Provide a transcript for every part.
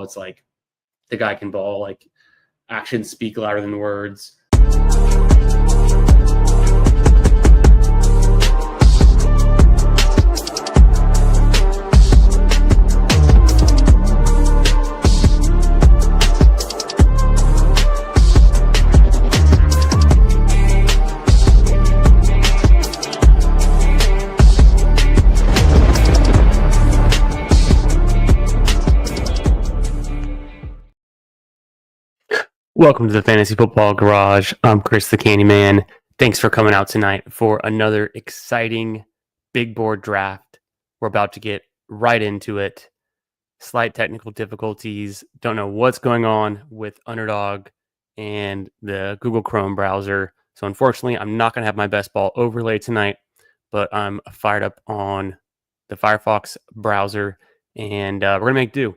ball, it's like the guy can ball. Like, actions speak louder than words. Welcome to the Fantasy Football Garage. I'm Chris the Candyman. Thanks for coming out tonight for another exciting big board draft. We're about to get right into it. Slight technical difficulties. Don't know what's going on with Underdog and the Google Chrome browser. So unfortunately, I'm not going to have my best ball overlay tonight, but I'm fired up on the Firefox browser, and we're going to make do.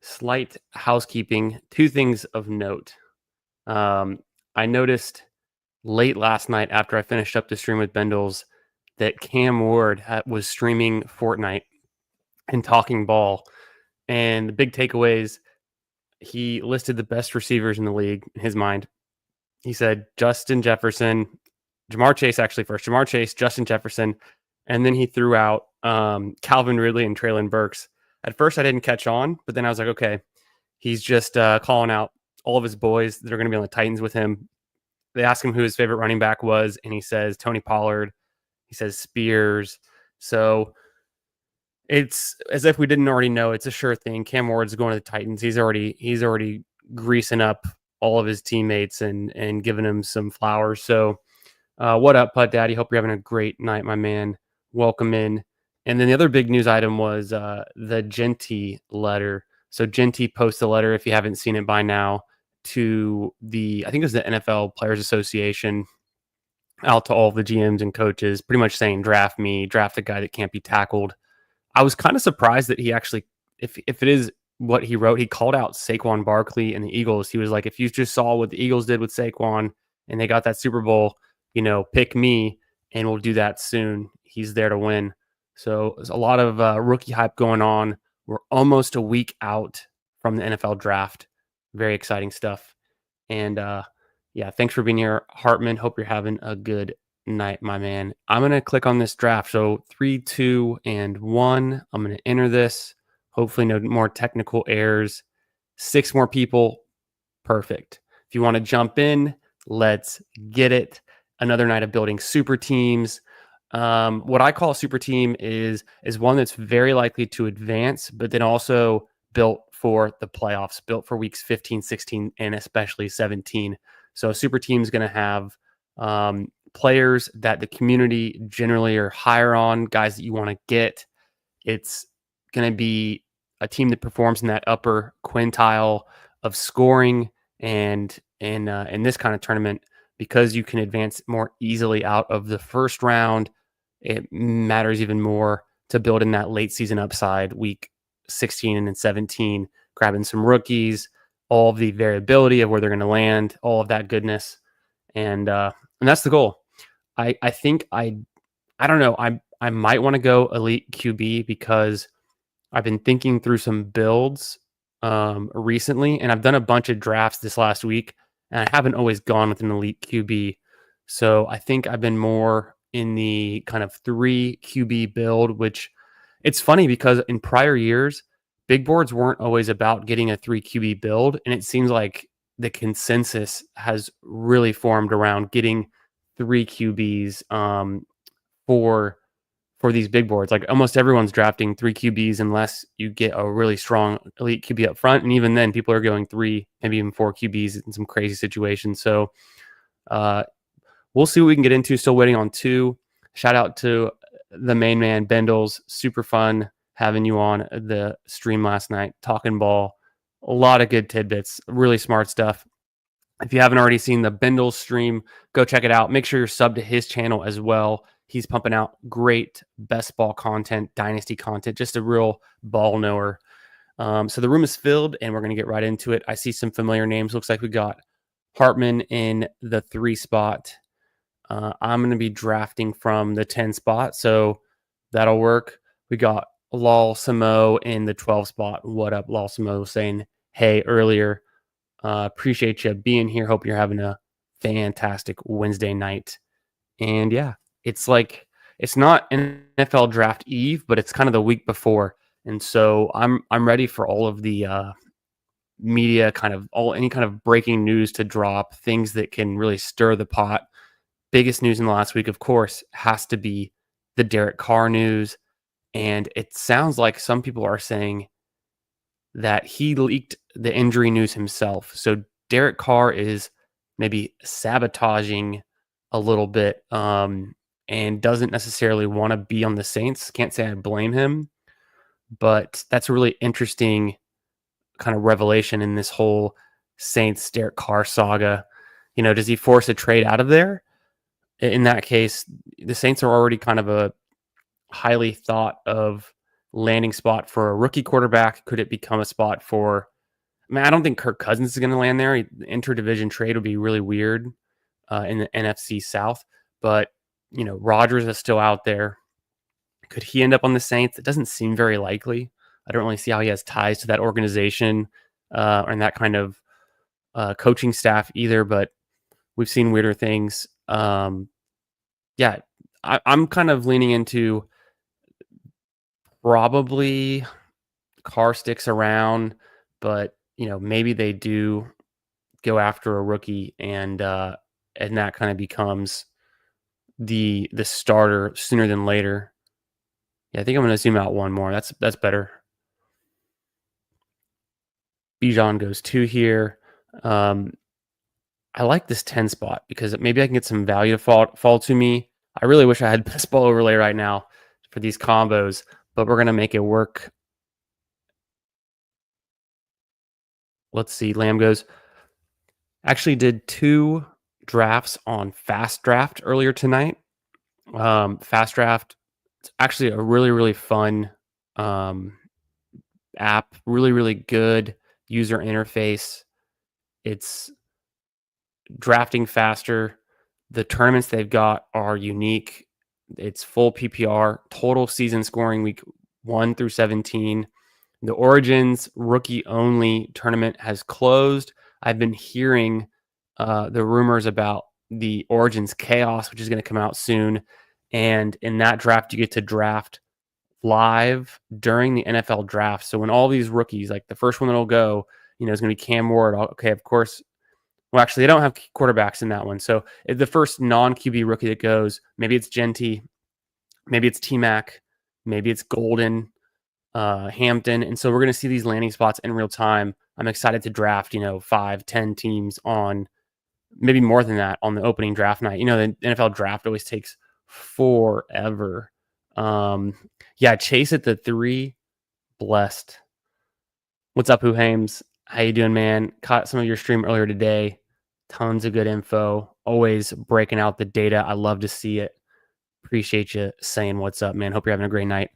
Slight housekeeping. Two things of note. I noticed late last night after I finished up the stream with Bendels that Cam Ward was streaming Fortnite and talking ball. And the big takeaways, he listed the best receivers in the league in his mind. He said Justin Jefferson, Jamar Chase actually first. Jamar Chase, Justin Jefferson, and then he threw out Calvin Ridley and Treylon Burks. At first, I didn't catch on, but then I was like, okay, he's just calling out all of his boys that are going to be on the Titans with him. They asked him who his favorite running back was, and he says Tony Pollard. He says Spears. So it's as if we didn't already know. It's a sure thing. Cam Ward's going to the Titans. He's already greasing up all of his teammates and giving him some flowers. So what up, Putt Daddy? Hope you're having a great night, my man. Welcome in. And then the other big news item was the Genty letter. So Genty posted a letter, if you haven't seen it by now, to I think it was the NFL Players Association, out to all the GMs and coaches, pretty much saying, draft me, draft a guy that can't be tackled. I was kind of surprised that he actually, if it is what he wrote, he called out Saquon Barkley and the Eagles. He was like, if you just saw what the Eagles did with Saquon and they got that Super Bowl, pick me and we'll do that soon. He's there to win. So there's a lot of rookie hype going on. We're almost a week out from the NFL draft. Very exciting stuff. And thanks for being here, Hartman. Hope you're having a good night, my man. I'm going to click on this draft. So 3, 2, and 1. I'm going to enter this. Hopefully no more technical errors. 6 more people. Perfect. If you want to jump in, let's get it. Another night of building super teams. What I call a super team is one that's very likely to advance, but then also built for the playoffs, built for weeks 15, 16, and especially 17. So a super team is going to have players that the community generally are higher on, guys that you want to get. It's going to be a team that performs in that upper quintile of scoring, and in this kind of tournament, because you can advance more easily out of the first round, it matters even more to build in that late season upside, week 16 and 17, grabbing some rookies, all of the variability of where they're going to land, all of that goodness. And that's the goal. I think I don't know. I might want to go elite QB because I've been thinking through some builds recently, and I've done a bunch of drafts this last week, and I haven't always gone with an elite QB. So I think I've been more in the kind of 3 QB build, which it's funny because in prior years, big boards weren't always about getting a 3 QB build. And it seems like the consensus has really formed around getting 3 QBs for these big boards. Like almost everyone's drafting 3 QBs unless you get a really strong elite QB up front. And even then people are going 3, maybe even 4 QBs in some crazy situations. So we'll see what we can get into. Still waiting on 2. Shout out to the main man, Bendels. Super fun having you on the stream last night, talking ball. A lot of good tidbits, really smart stuff. If you haven't already seen the Bendels stream, go check it out. Make sure you're subbed to his channel as well. He's pumping out great best ball content, dynasty content, just a real ball knower. So the room is filled, and we're going to get right into it. I see some familiar names. Looks like we got Hartman in the 3 spot. I'm going to be drafting from the 10 spot, so that'll work. We got Lal Samo in the 12 spot. What up, Lal Samo? Saying hey earlier. Appreciate you being here. Hope you're having a fantastic Wednesday night. And yeah, it's like it's not NFL draft eve, but it's kind of the week before. And so I'm ready for all of the media kind of any kind of breaking news to drop, things that can really stir the pot. Biggest news in the last week, of course, has to be the Derek Carr news. And it sounds like some people are saying that he leaked the injury news himself. So Derek Carr is maybe sabotaging a little bit and doesn't necessarily want to be on the Saints. Can't say I blame him, but that's a really interesting kind of revelation in this whole Saints Derek Carr saga. Does he force a trade out of there? In that case, the Saints are already kind of a highly thought of landing spot for a rookie quarterback. Could it become a spot for? I don't think Kirk Cousins is going to land there. Interdivision trade would be really weird in the NFC South. But Rodgers is still out there. Could he end up on the Saints? It doesn't seem very likely. I don't really see how he has ties to that organization and that kind of coaching staff either. But we've seen weirder things. Yeah, I'm kind of leaning into probably Carr sticks around, but maybe they do go after a rookie, and that kind of becomes the starter sooner than later. Yeah, I think I'm going to zoom out one more. That's better. Bijan goes 2 here. I like this 10 spot because maybe I can get some value to fall to me. I really wish I had best ball overlay right now for these combos, but we're going to make it work. Let's see. Lamb goes. Actually did 2 drafts on Fast Draft earlier tonight. Fast Draft, it's actually a really, really fun app. Really, really good user interface. It's drafting faster. The tournaments they've got are unique. It's full PPR, total season scoring week 1 through 17. The Origins rookie only tournament has closed. I've been hearing the rumors about the Origins Chaos, which is going to come out soon. And in that draft, you get to draft live during the NFL draft. So when all these rookies, like the first one that'll go, is going to be Cam Ward. Okay, of course. Well, actually, they don't have quarterbacks in that one. So the first non-QB rookie that goes, maybe it's Genty, maybe it's T-Mac, maybe it's Golden, Hampton. And so we're going to see these landing spots in real time. I'm excited to draft, 5, 10 teams on, maybe more than that, on the opening draft night. The NFL draft always takes forever. Yeah, Chase at the 3, blessed. What's up, Hoohames? How you doing, man? Caught some of your stream earlier today. Tons of good info. Always breaking out the data. I love to see it. Appreciate you saying what's up, man. Hope you're having a great night.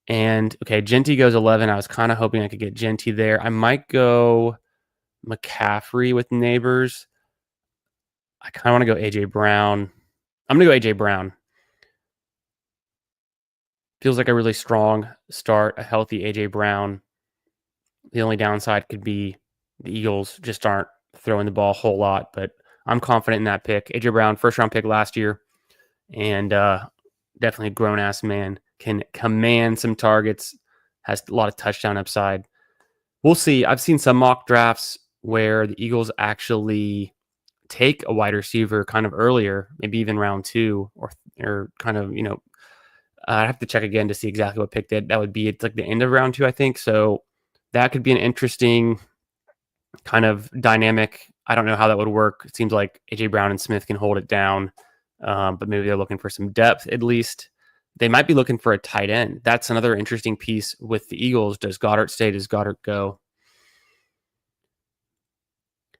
And okay, Genty goes 11. I was kind of hoping I could get Genty there. I might go McCaffrey with Neighbors. I kind of want to go AJ Brown. I'm going to go AJ Brown. Feels like a really strong start, a healthy AJ Brown. The only downside could be the Eagles just aren't throwing the ball a whole lot, but I'm confident in that pick. AJ Brown, first round pick last year, and definitely a grown ass man, can command some targets, has a lot of touchdown upside. We'll see. I've seen some mock drafts where the Eagles actually take a wide receiver kind of earlier, maybe even round 2 or kind of, I have to check again to see exactly what pick that would be. It's like the end of round 2, I think. So that could be an interesting kind of dynamic. I don't know how that would work. It seems like AJ Brown and Smith can hold it down, but maybe they're looking for some depth at least. They might be looking for a tight end. That's another interesting piece with the Eagles. Does Goddard stay? Does Goddard go?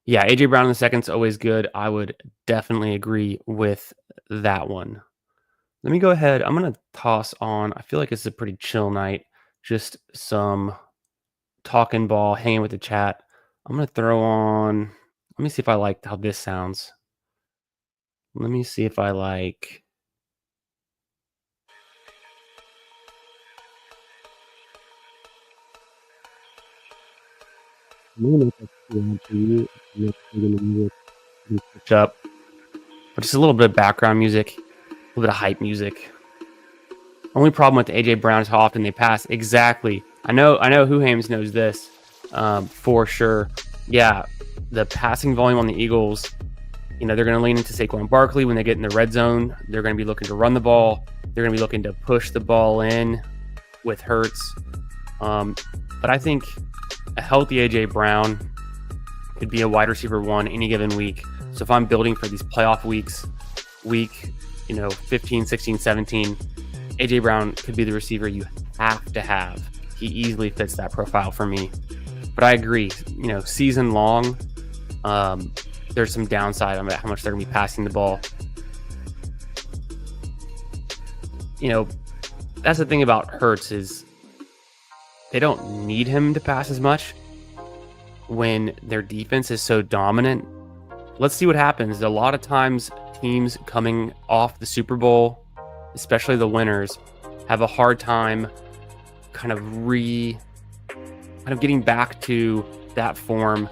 Yeah, AJ Brown in the second is always good. I would definitely agree with that one. Let me go ahead. I'm going to toss on. I feel like it's a pretty chill night. Just some talking ball, hanging with the chat. I'm going to throw on. Let me see if I like how this sounds. Let me see if I like. I'm gonna make that too loud for you. I'm not gonna move it switch up, but just a little bit of background music, a little bit of hype music. Only problem with AJ Brown is how often they pass. Exactly. I know. Who Hames knows this for sure. Yeah, the passing volume on the Eagles. They're going to lean into Saquon Barkley when they get in the red zone. They're going to be looking to run the ball. They're going to be looking to push the ball in with Hurts. But I think a healthy AJ Brown could be a wide receiver 1 any given week. So if I'm building for these playoff weeks, week 15, 16, 17, AJ Brown could be the receiver you have to have. He easily fits that profile for me. But I agree, season long, there's some downside on how much they're going to be passing the ball. That's the thing about Hurts is they don't need him to pass as much when their defense is so dominant. Let's see what happens. A lot of times teams coming off the Super Bowl, especially the winners, have a hard time kind of getting back to that form,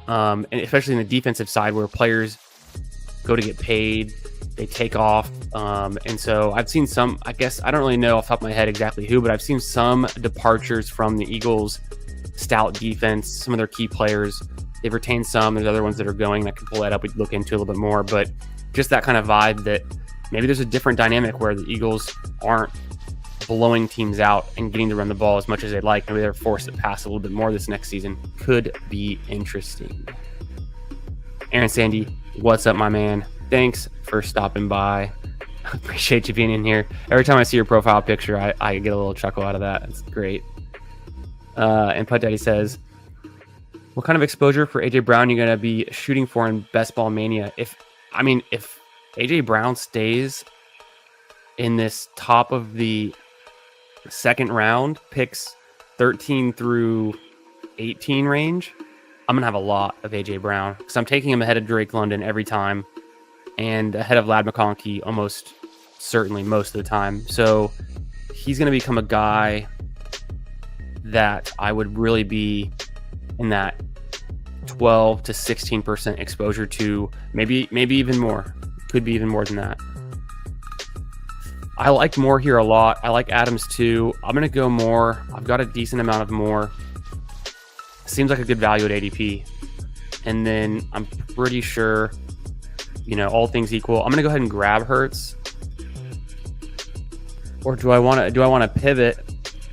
and especially in the defensive side where players go to get paid, they take off. And so I've seen some, I guess, I don't really know off the top of my head exactly who, but I've seen some departures from the Eagles' stout defense, some of their key players. They've retained some. There's other ones that are going that can pull that up. We'd look into a little bit more, but just that kind of vibe that maybe there's a different dynamic where the Eagles aren't blowing teams out and getting to run the ball as much as they'd like. Maybe they're forced to pass a little bit more this next season. Could be interesting. Aaron Sandy, what's up, my man? Thanks for stopping by. Appreciate you being in here. Every time I see your profile picture, I get a little chuckle out of that. It's great. And Putt Daddy says, what kind of exposure for AJ Brown are you going to be shooting for in Best Ball Mania? If AJ Brown stays in this top of the second round, picks 13 through 18 range, I'm going to have a lot of AJ Brown because I'm taking him ahead of Drake London every time and ahead of Ladd McConkey almost certainly most of the time. So he's going to become a guy that I would really be in that 12 to 16% exposure to, maybe even more. Could be even more than that. I like Moore here a lot. I like Adams too. I'm going to go Moore. I've got a decent amount of Moore. Seems like a good value at ADP. And then I'm pretty sure, all things equal, I'm going to go ahead and grab Hurts. Or do I want to pivot,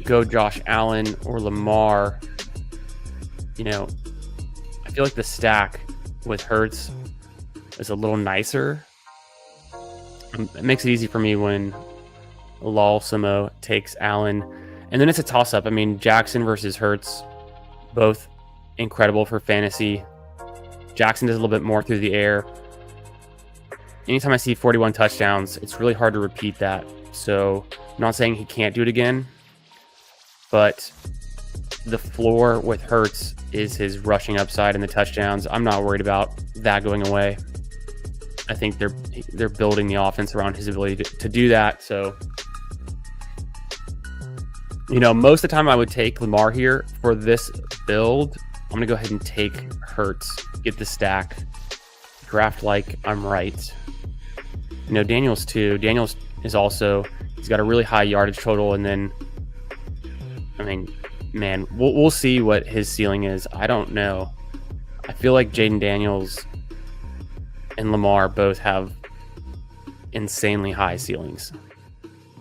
go Josh Allen or Lamar? I feel like the stack with Hurts is a little nicer. It makes it easy for me when Lal Samo takes Allen. And then it's a toss-up. Jackson versus Hurts, both incredible for fantasy. Jackson does a little bit more through the air. Anytime I see 41 touchdowns, it's really hard to repeat that. So I'm not saying he can't do it again, but the floor with Hurts is his rushing upside and the touchdowns. I'm not worried about that going away. I think they're building the offense around his ability to do that. So, most of the time I would take Lamar here. For this build, I'm going to go ahead and take Hurts, get the stack, draft like I'm right. Daniels too. Daniels is also, he's got a really high yardage total. And then, man, we'll see what his ceiling is. I don't know. I feel like Jaden Daniels and Lamar both have insanely high ceilings.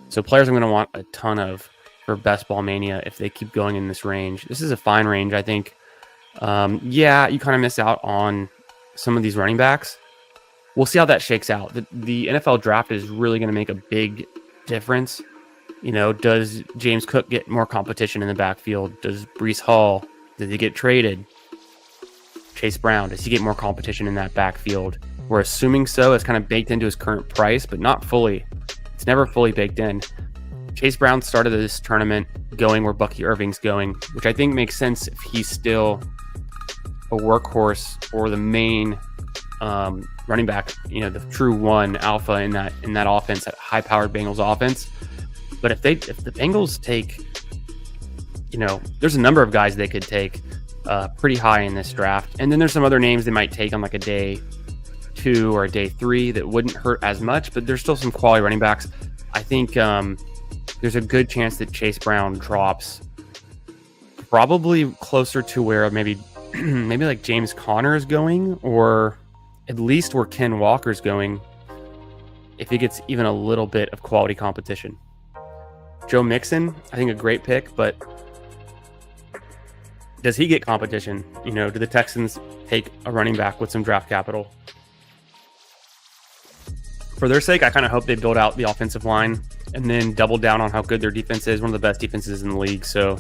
So players I'm going to want a ton of for Best Ball Mania if they keep going in this range. This is a fine range, I think. You kind of miss out on some of these running backs. We'll see how that shakes out. The NFL draft is really going to make a big difference. Does James Cook get more competition in the backfield? Does Breece Hall, does he get traded? Chase Brown, does he get more competition in that backfield? We're assuming so. It's kind of baked into his current price, but not fully. It's never fully baked in. Chase Brown started this tournament going where Bucky Irving's going, which I think makes sense if he's still a workhorse or the main running back, the true one alpha in that offense, that high-powered Bengals offense. But if the Bengals take, there's a number of guys they could take. pretty high in this draft. And then there's some other names they might take on like a day 2 or a day 3 that wouldn't hurt as much, but there's still some quality running backs. I think there's a good chance that Chase Brown drops probably closer to where maybe like James Conner is going, or at least where Ken Walker's going, if he gets even a little bit of quality competition. Joe Mixon, I think a great pick, but does he get competition? You know, do the Texans take a running back with some draft capital? For their sake, I kind of hope they build out the offensive line and then double down on how good their defense is. One of the best defenses in the league. So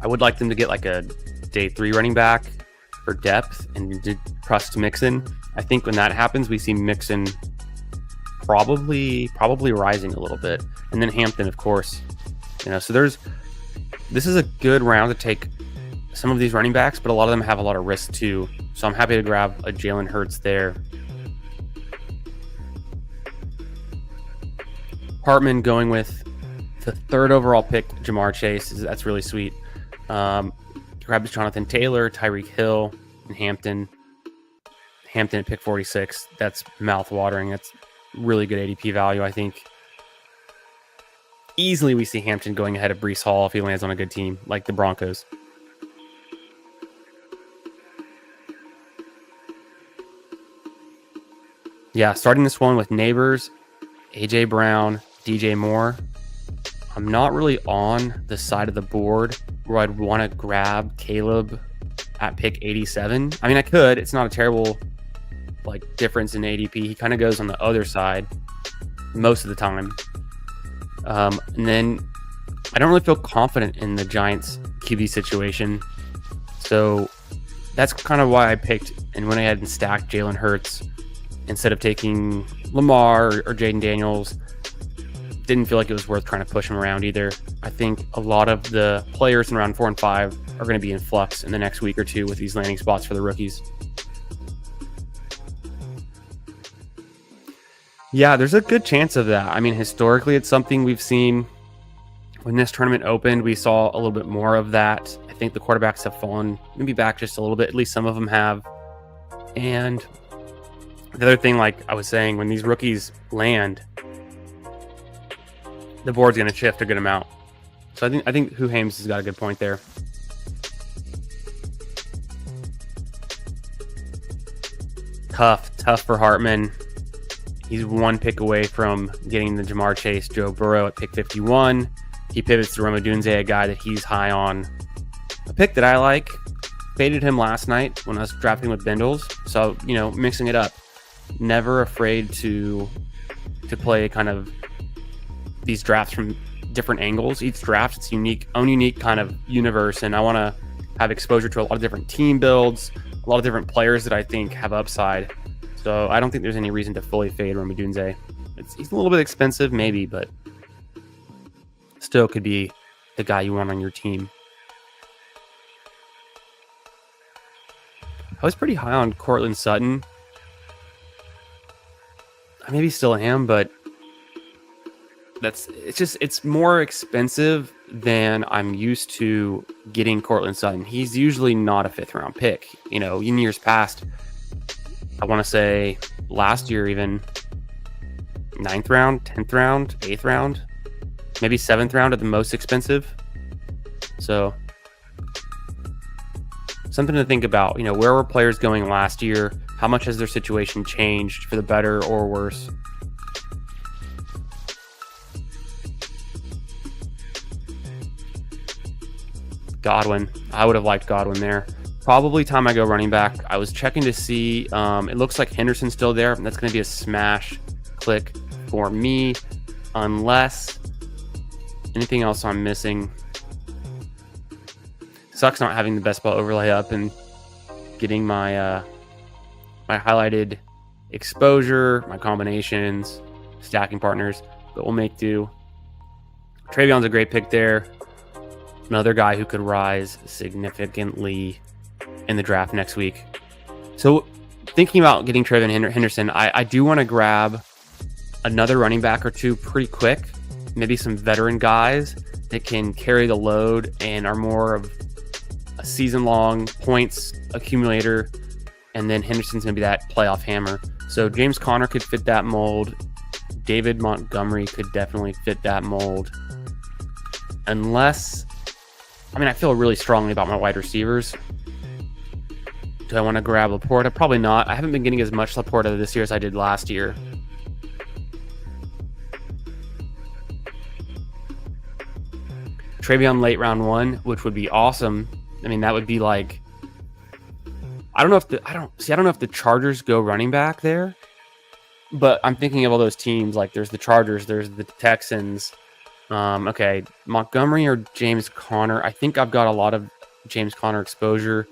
I would like them to get like a day 3 running back for depth and trust Mixon. I think when that happens, we see Mixon probably rising a little bit. And then Hampton, of course. You know, so this is a good round to take some of these running backs, but a lot of them have a lot of risk too. So I'm happy to grab a Jalen Hurts there. Hartman going with the 3rd overall pick, Ja'Marr Chase. That's really sweet. Grabs Jonathan Taylor, Tyreek Hill, and Hampton. Hampton at pick 46. That's mouth-watering. That's really good ADP value, I think. Easily we see Hampton going ahead of Breece Hall if he lands on a good team, like the Broncos. Yeah, starting this one with Neighbors, A.J. Brown, DJ Moore. I'm not really on the side of the board where I'd want to grab Caleb at pick 87. I mean, I could. It's not a terrible difference in ADP. He kind of goes on the other side most of the time. And then I don't really feel confident in the Giants QB situation. So that's kind of why I picked and went ahead and stacked Jalen Hurts instead of taking Lamar or Jaden Daniels. Didn't feel like it was worth trying to push him around either. I think a lot of the players in round 4 and 5 are going to be in flux in the next week or two with these landing spots for the rookies. Yeah, there's a good chance of that. I mean, historically, it's something we've seen. When this tournament opened, we saw a little bit more of that. I think the quarterbacks have fallen maybe back just a little bit. At least some of them have. And the other thing, like I was saying, when these rookies land, the board's going to shift a good amount. So I think Hugh Hames has got a good point there. Tough for Hartman. He's 1 pick away from getting the Ja'Marr Chase, Joe Burrow at pick 51. He pivots to Rome Odunze, a guy that he's high on. A pick that I like. Faded him last night when I was drafting with Bindles. So, you know, mixing it up. Never afraid to play kind of these drafts from different angles. Each draft, it's own unique kind of universe, and I want to have exposure to a lot of different team builds, a lot of different players that I think have upside. So I don't think there's any reason to fully fade Rome Odunze. He's a little bit expensive, maybe, but still could be the guy you want on your team. I was pretty high on Courtland Sutton. I maybe still am, but it's more expensive than I'm used to getting Courtland Sutton. He's usually not a 5th round pick. You know, in years past, I want to say last year even 9th round, 10th round, 8th round, maybe 7th round at the most expensive. So something to think about. You know, where were players going last year? How much has their situation changed for the better or worse? Godwin. I would have liked Godwin there. Probably time I go running back. I was checking to see. It looks like Henderson's still there. That's going to be a smash click for me, unless anything else I'm missing. Sucks not having the best ball overlay up and getting my my highlighted exposure, my combinations, stacking partners, but we'll make do. Trayvon's a great pick there. Another guy who could rise significantly in the draft next week. So thinking about getting Trayvon Henderson, I do want to grab another running back or two pretty quick. Maybe some veteran guys that can carry the load and are more of a season-long points accumulator, and then Henderson's going to be that playoff hammer. So James Conner could fit that mold. David Montgomery could definitely fit that mold. Unless, I mean, I feel really strongly about my wide receivers. Do I want to grab Laporta? Probably not. I haven't been getting as much Laporta this year as I did last year. Travion late round 1, which would be awesome. I mean, that would be like, I don't know if the Chargers go running back there, but I'm thinking of all those teams. Like, there's the Chargers, there's the Texans. Okay, Montgomery or James Conner. I think I've got a lot of James Conner exposure.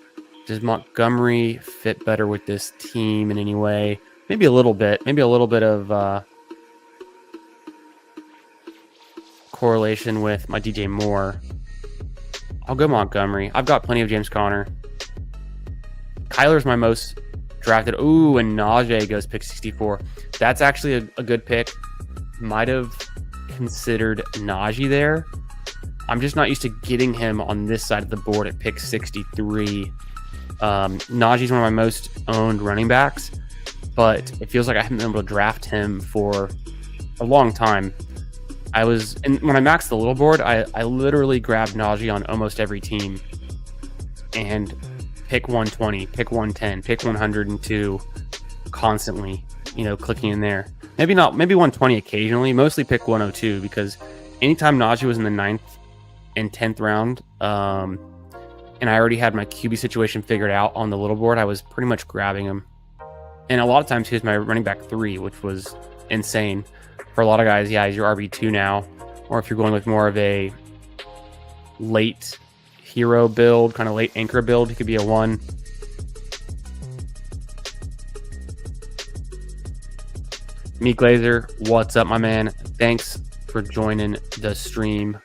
Does Montgomery fit better with this team in any way? Maybe a little bit. Maybe a little bit of correlation with my DJ Moore. I'll go Montgomery. I've got plenty of James Conner. Kyler's my most drafted. Ooh, and Najee goes pick 64. That's actually a good pick. Might have considered Najee there. I'm just not used to getting him on this side of the board at pick 63. Najee's one of my most owned running backs, but it feels like I haven't been able to draft him for a long time. When I maxed the little board, I literally grabbed Najee on almost every team and pick 120, pick 110, pick 102 constantly, clicking in there. Maybe 120 occasionally, mostly pick 102 because anytime Najee was in the 9th and 10th round, and I already had my QB situation figured out on the little board, I was pretty much grabbing him. And a lot of times he was my running back 3, which was insane. For a lot of guys, yeah, he's your RB2 now. Or if you're going with more of a late hero build, kind of late anchor build, he could be a 1. Meat Glazer, what's up, my man? Thanks for joining the stream.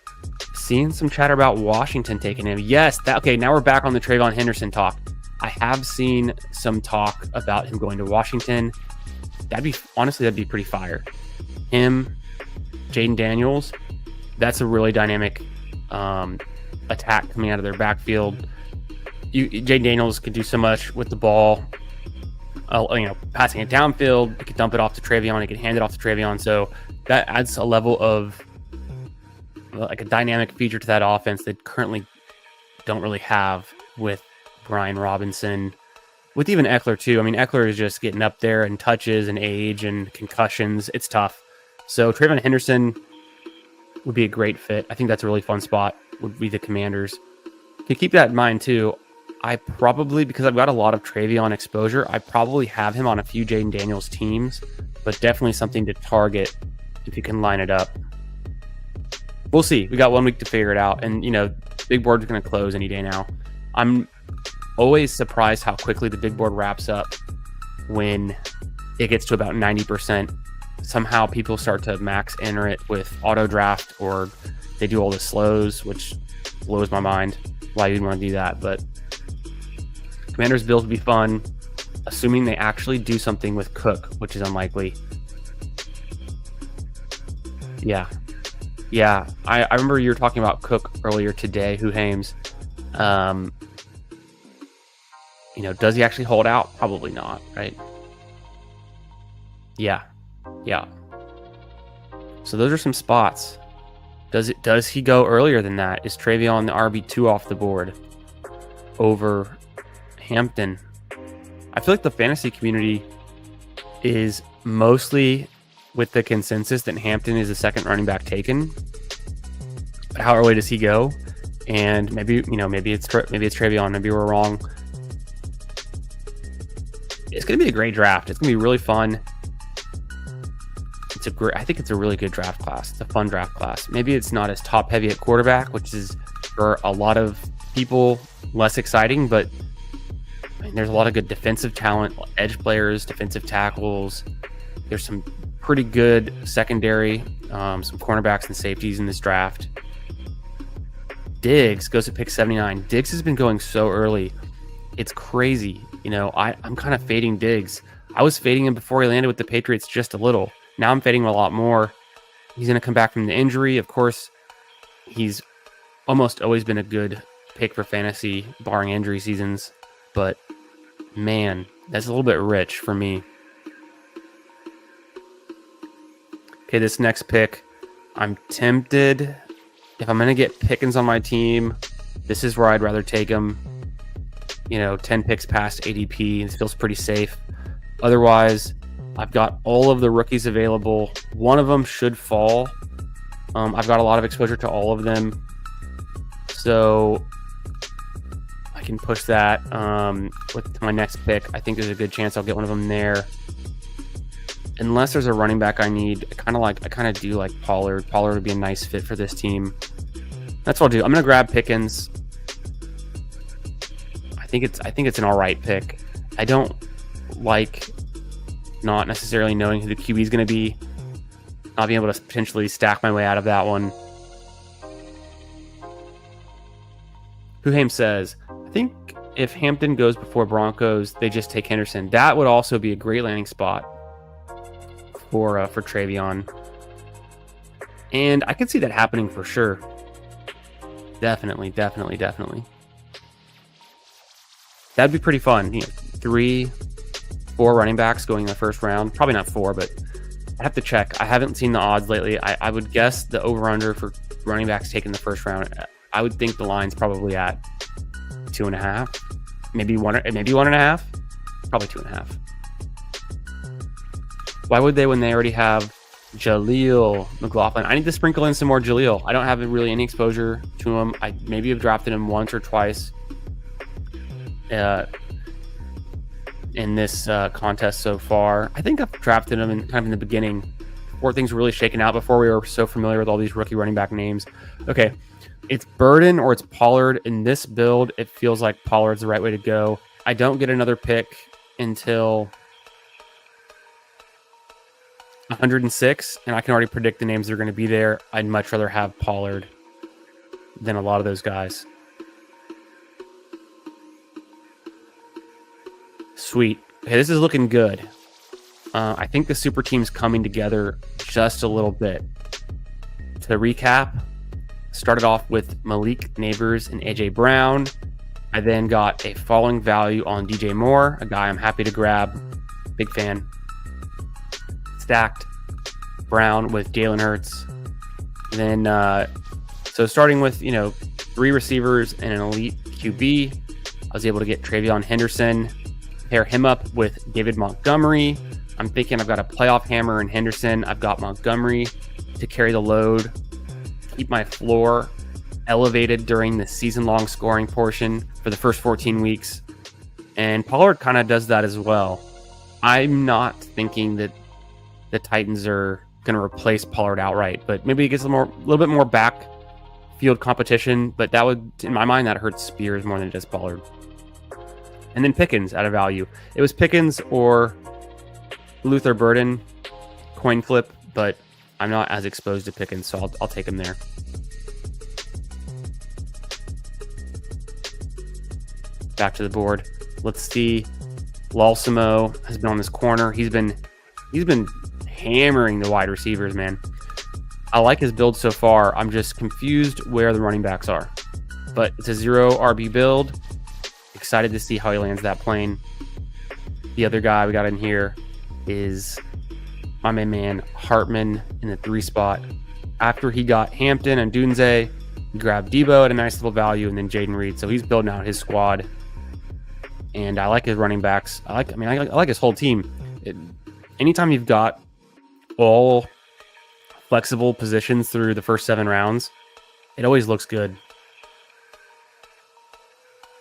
Seeing some chatter about Washington taking him. Yes, okay, now we're back on the Trayvon Henderson talk. I have seen some talk about him going to Washington. That'd be pretty fire. Him, Jaden Daniels, that's a really dynamic attack coming out of their backfield. Jaden Daniels could do so much with the ball. Passing it downfield, he could dump it off to Travion, he could hand it off to Travion. So that adds a level of like a dynamic feature to that offense that currently don't really have with Brian Robinson, with even Eckler too. I mean, Eckler is just getting up there in touches and age and concussions. It's tough. So Trayvon Henderson would be a great fit. I think that's a really fun spot, would be the Commanders. To keep that in mind too, I probably, because I've got a lot of Travion exposure, I probably have him on a few Jaden Daniels teams, but definitely something to target if you can line it up. We'll see. We got 1 week to figure it out. And, big board's going to close any day now. I'm always surprised how quickly the big board wraps up when it gets to about 90%. Somehow people start to max enter it with auto draft, or they do all the slows, which blows my mind why you'd want to do that. But Commanders Bills would be fun, assuming they actually do something with Cook, which is unlikely. Yeah. I remember you were talking about Cook earlier today, Who Hames. Does he actually hold out? Probably not, right? Yeah. So those are some spots. Does he go earlier than that? Is Travion the RB2 off the board over Hampton? I feel like the fantasy community is mostly with the consensus that Hampton is the second running back taken. But how early does he go? And maybe it's Travion. Maybe we're wrong. It's going to be a great draft. It's going to be really fun. I think it's a really good draft class. It's a fun draft class. Maybe it's not as top heavy at quarterback, which is for a lot of people less exciting, but there's a lot of good defensive talent, edge players, defensive tackles. There's some pretty good secondary, some cornerbacks and safeties in this draft. Diggs goes to pick 79. Diggs has been going so early. It's crazy. I'm kind of fading Diggs. I was fading him before he landed with the Patriots just a little. Now I'm fading him a lot more. He's going to come back from the injury. Of course, he's almost always been a good pick for fantasy, barring injury seasons. But man, that's a little bit rich for me. Okay, this next pick, I'm tempted. If I'm going to get Pickens on my team, this is where I'd rather take him. 10 picks past ADP. It feels pretty safe. Otherwise, I've got all of the rookies available. One of them should fall. I've got a lot of exposure to all of them. So I can push that with my next pick. I think there's a good chance I'll get one of them there. Unless there's a running back I need, I kind of do like Pollard. Pollard would be a nice fit for this team. That's what I'll do. I'm gonna grab Pickens. I think it's an all right pick. I don't like not necessarily knowing who the QB is going to be. Not being able to potentially stack my way out of that one. Huhame says, I think if Hampton goes before Broncos, they just take Henderson. That would also be a great landing spot for Travion. And I can see that happening for sure. Definitely. That'd be pretty fun. 3, 4 running backs going in the first round. Probably not 4, but I'd have to check. I haven't seen the odds lately. I would guess the over-under for running backs taken the first round. I would think the line's probably at 2.5, maybe 1.5, probably 2.5. Why would they when they already have Jaleel McLaughlin? I need to sprinkle in some more Jaleel. I don't have really any exposure to him. I maybe have drafted him once or twice in this contest so far. I think I've drafted him in the beginning before things were really shaken out, before we were so familiar with all these rookie running back names. Okay, it's Burden or it's Pollard. In this build, it feels like Pollard's the right way to go. I don't get another pick until 106, and I can already predict the names that are going to be there. I'd much rather have Pollard than a lot of those guys. Sweet. Okay, this is looking good. I think the super team's coming together just a little bit. To recap, started off with Malik Neighbors and AJ Brown. I then got a falling value on DJ Moore, a guy I'm happy to grab. Big fan. Stacked Brown with Jalen Hurts. And then, so starting with, 3 receivers and an elite QB, I was able to get Travion Henderson, pair him up with David Montgomery. I'm thinking I've got a playoff hammer in Henderson. I've got Montgomery to carry the load, keep my floor elevated during the season-long scoring portion for the first 14 weeks. And Pollard kind of does that as well. I'm not thinking that the Titans are going to replace Pollard outright, but maybe it gets a little bit more backfield competition. But that would, in my mind, that hurts Spears more than it does Pollard. And then Pickens out of value. It was Pickens or Luther Burden, coin flip, but I'm not as exposed to Pickens, so I'll take him there. Back to the board. Let's see. Lalsimo has been on this corner. He's been hammering the wide receivers, man. I like his build so far. I'm just confused where the running backs are. But it's a 0 RB build. Excited to see how he lands that plane. The other guy we got in here is my main man Hartman in the 3 spot. After he got Hampton and Dunze, he grabbed Debo at a nice little value, and then Jaden Reed. So he's building out his squad. And I like his running backs. I like his whole team. Anytime you've got all flexible positions through the first 7 rounds, it always looks good.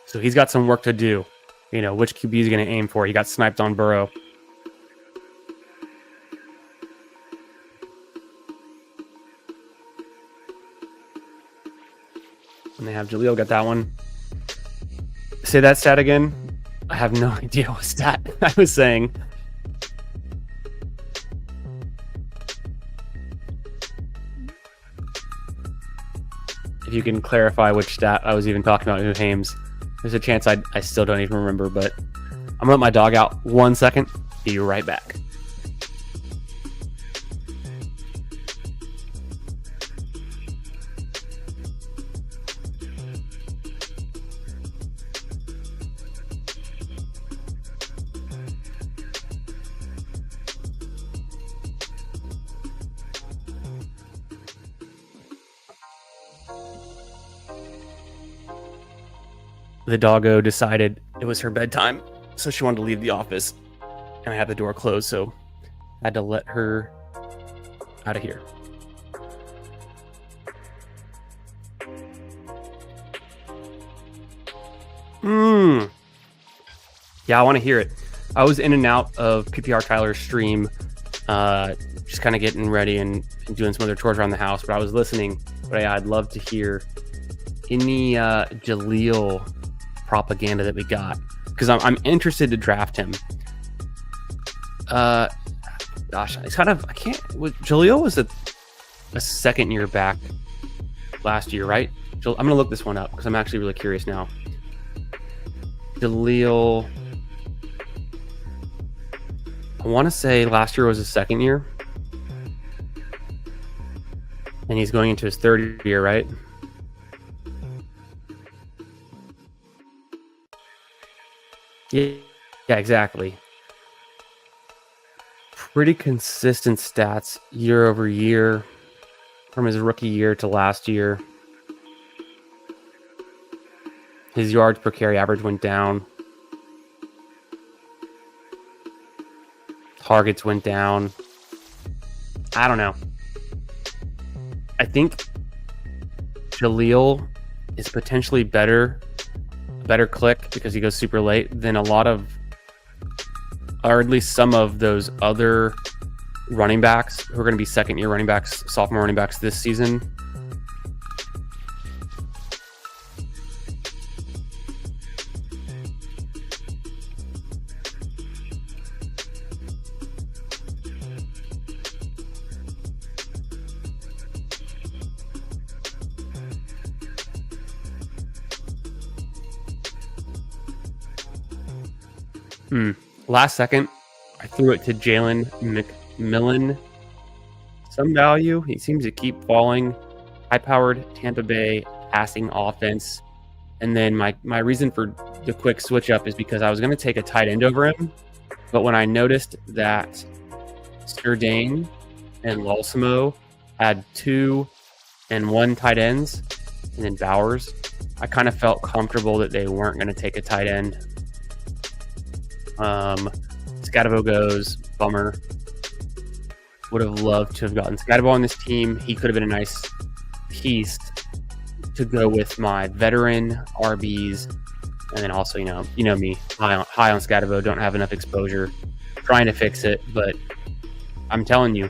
So he's got some work to do. Which QB is going to aim for. He got sniped on Burrow. And they have Jaleel got that one. Say that stat again. I have no idea what stat I was saying. If you can clarify which stat I was even talking about, Hames. There's a chance I still don't even remember, but I'm gonna let my dog out 1 second. Be right back. the doggo decided it was her bedtime, so she wanted to leave the office, and I had the door closed, so I had to let her out of here. Yeah, I want to hear it. I was in and out of PPR Tyler's stream, just kind of getting ready and doing some other chores around the house, but I was listening. But yeah, I'd love to hear any Jaleel propaganda that we got, because I'm interested to draft him. Gosh, it's kind of, I can't. Jaleel was a second year back last year, right? I'm gonna look this one up because I'm actually really curious now. Jaleel, I want to say last year was his second year, and he's going into his third year, right? Yeah, exactly. Pretty consistent stats year over year from his rookie year to last year. His yards per carry average went down. Targets went down. I don't know. I think Jaleel is potentially better click because he goes super late than a lot of, or at least some of those other running backs who are going to be second year running backs, sophomore running backs this season. Last second, I threw it to Jalen McMillan. Some value. He seems to keep falling. High-powered Tampa Bay passing offense. And then my reason for the quick switch up is because I was going to take a tight end over him. But when I noticed that Surdane and Lolsimo had 2 and 1 tight ends, and then Bowers, I kind of felt comfortable that they weren't going to take a tight end. Scatabo goes, bummer. Would have loved to have gotten Scatabo on this team. He could have been a nice piece to go with my veteran RBs, and then also, you know me, high on Scatabo, don't have enough exposure, trying to fix it, but I'm telling you,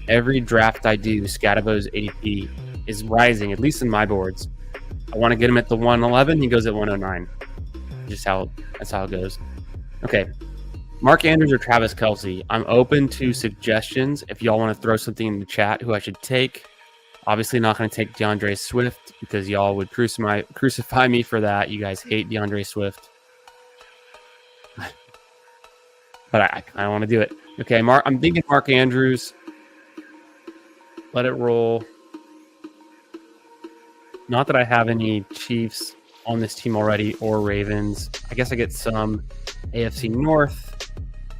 every draft I do, Scatabo's ADP is rising, at least in my boards. I want to get him at the 111, he goes at 109. That's how it goes. Okay, Mark Andrews or Travis Kelce. I'm open to suggestions if y'all want to throw something in the chat who I should take. Obviously not going to take DeAndre Swift because y'all would crucify me for that. You guys hate DeAndre Swift. But I kind of want to do it. Okay, I'm thinking Mark Andrews. Let it roll. Not that I have any Chiefs on this team already or Ravens. I guess I get some AFC North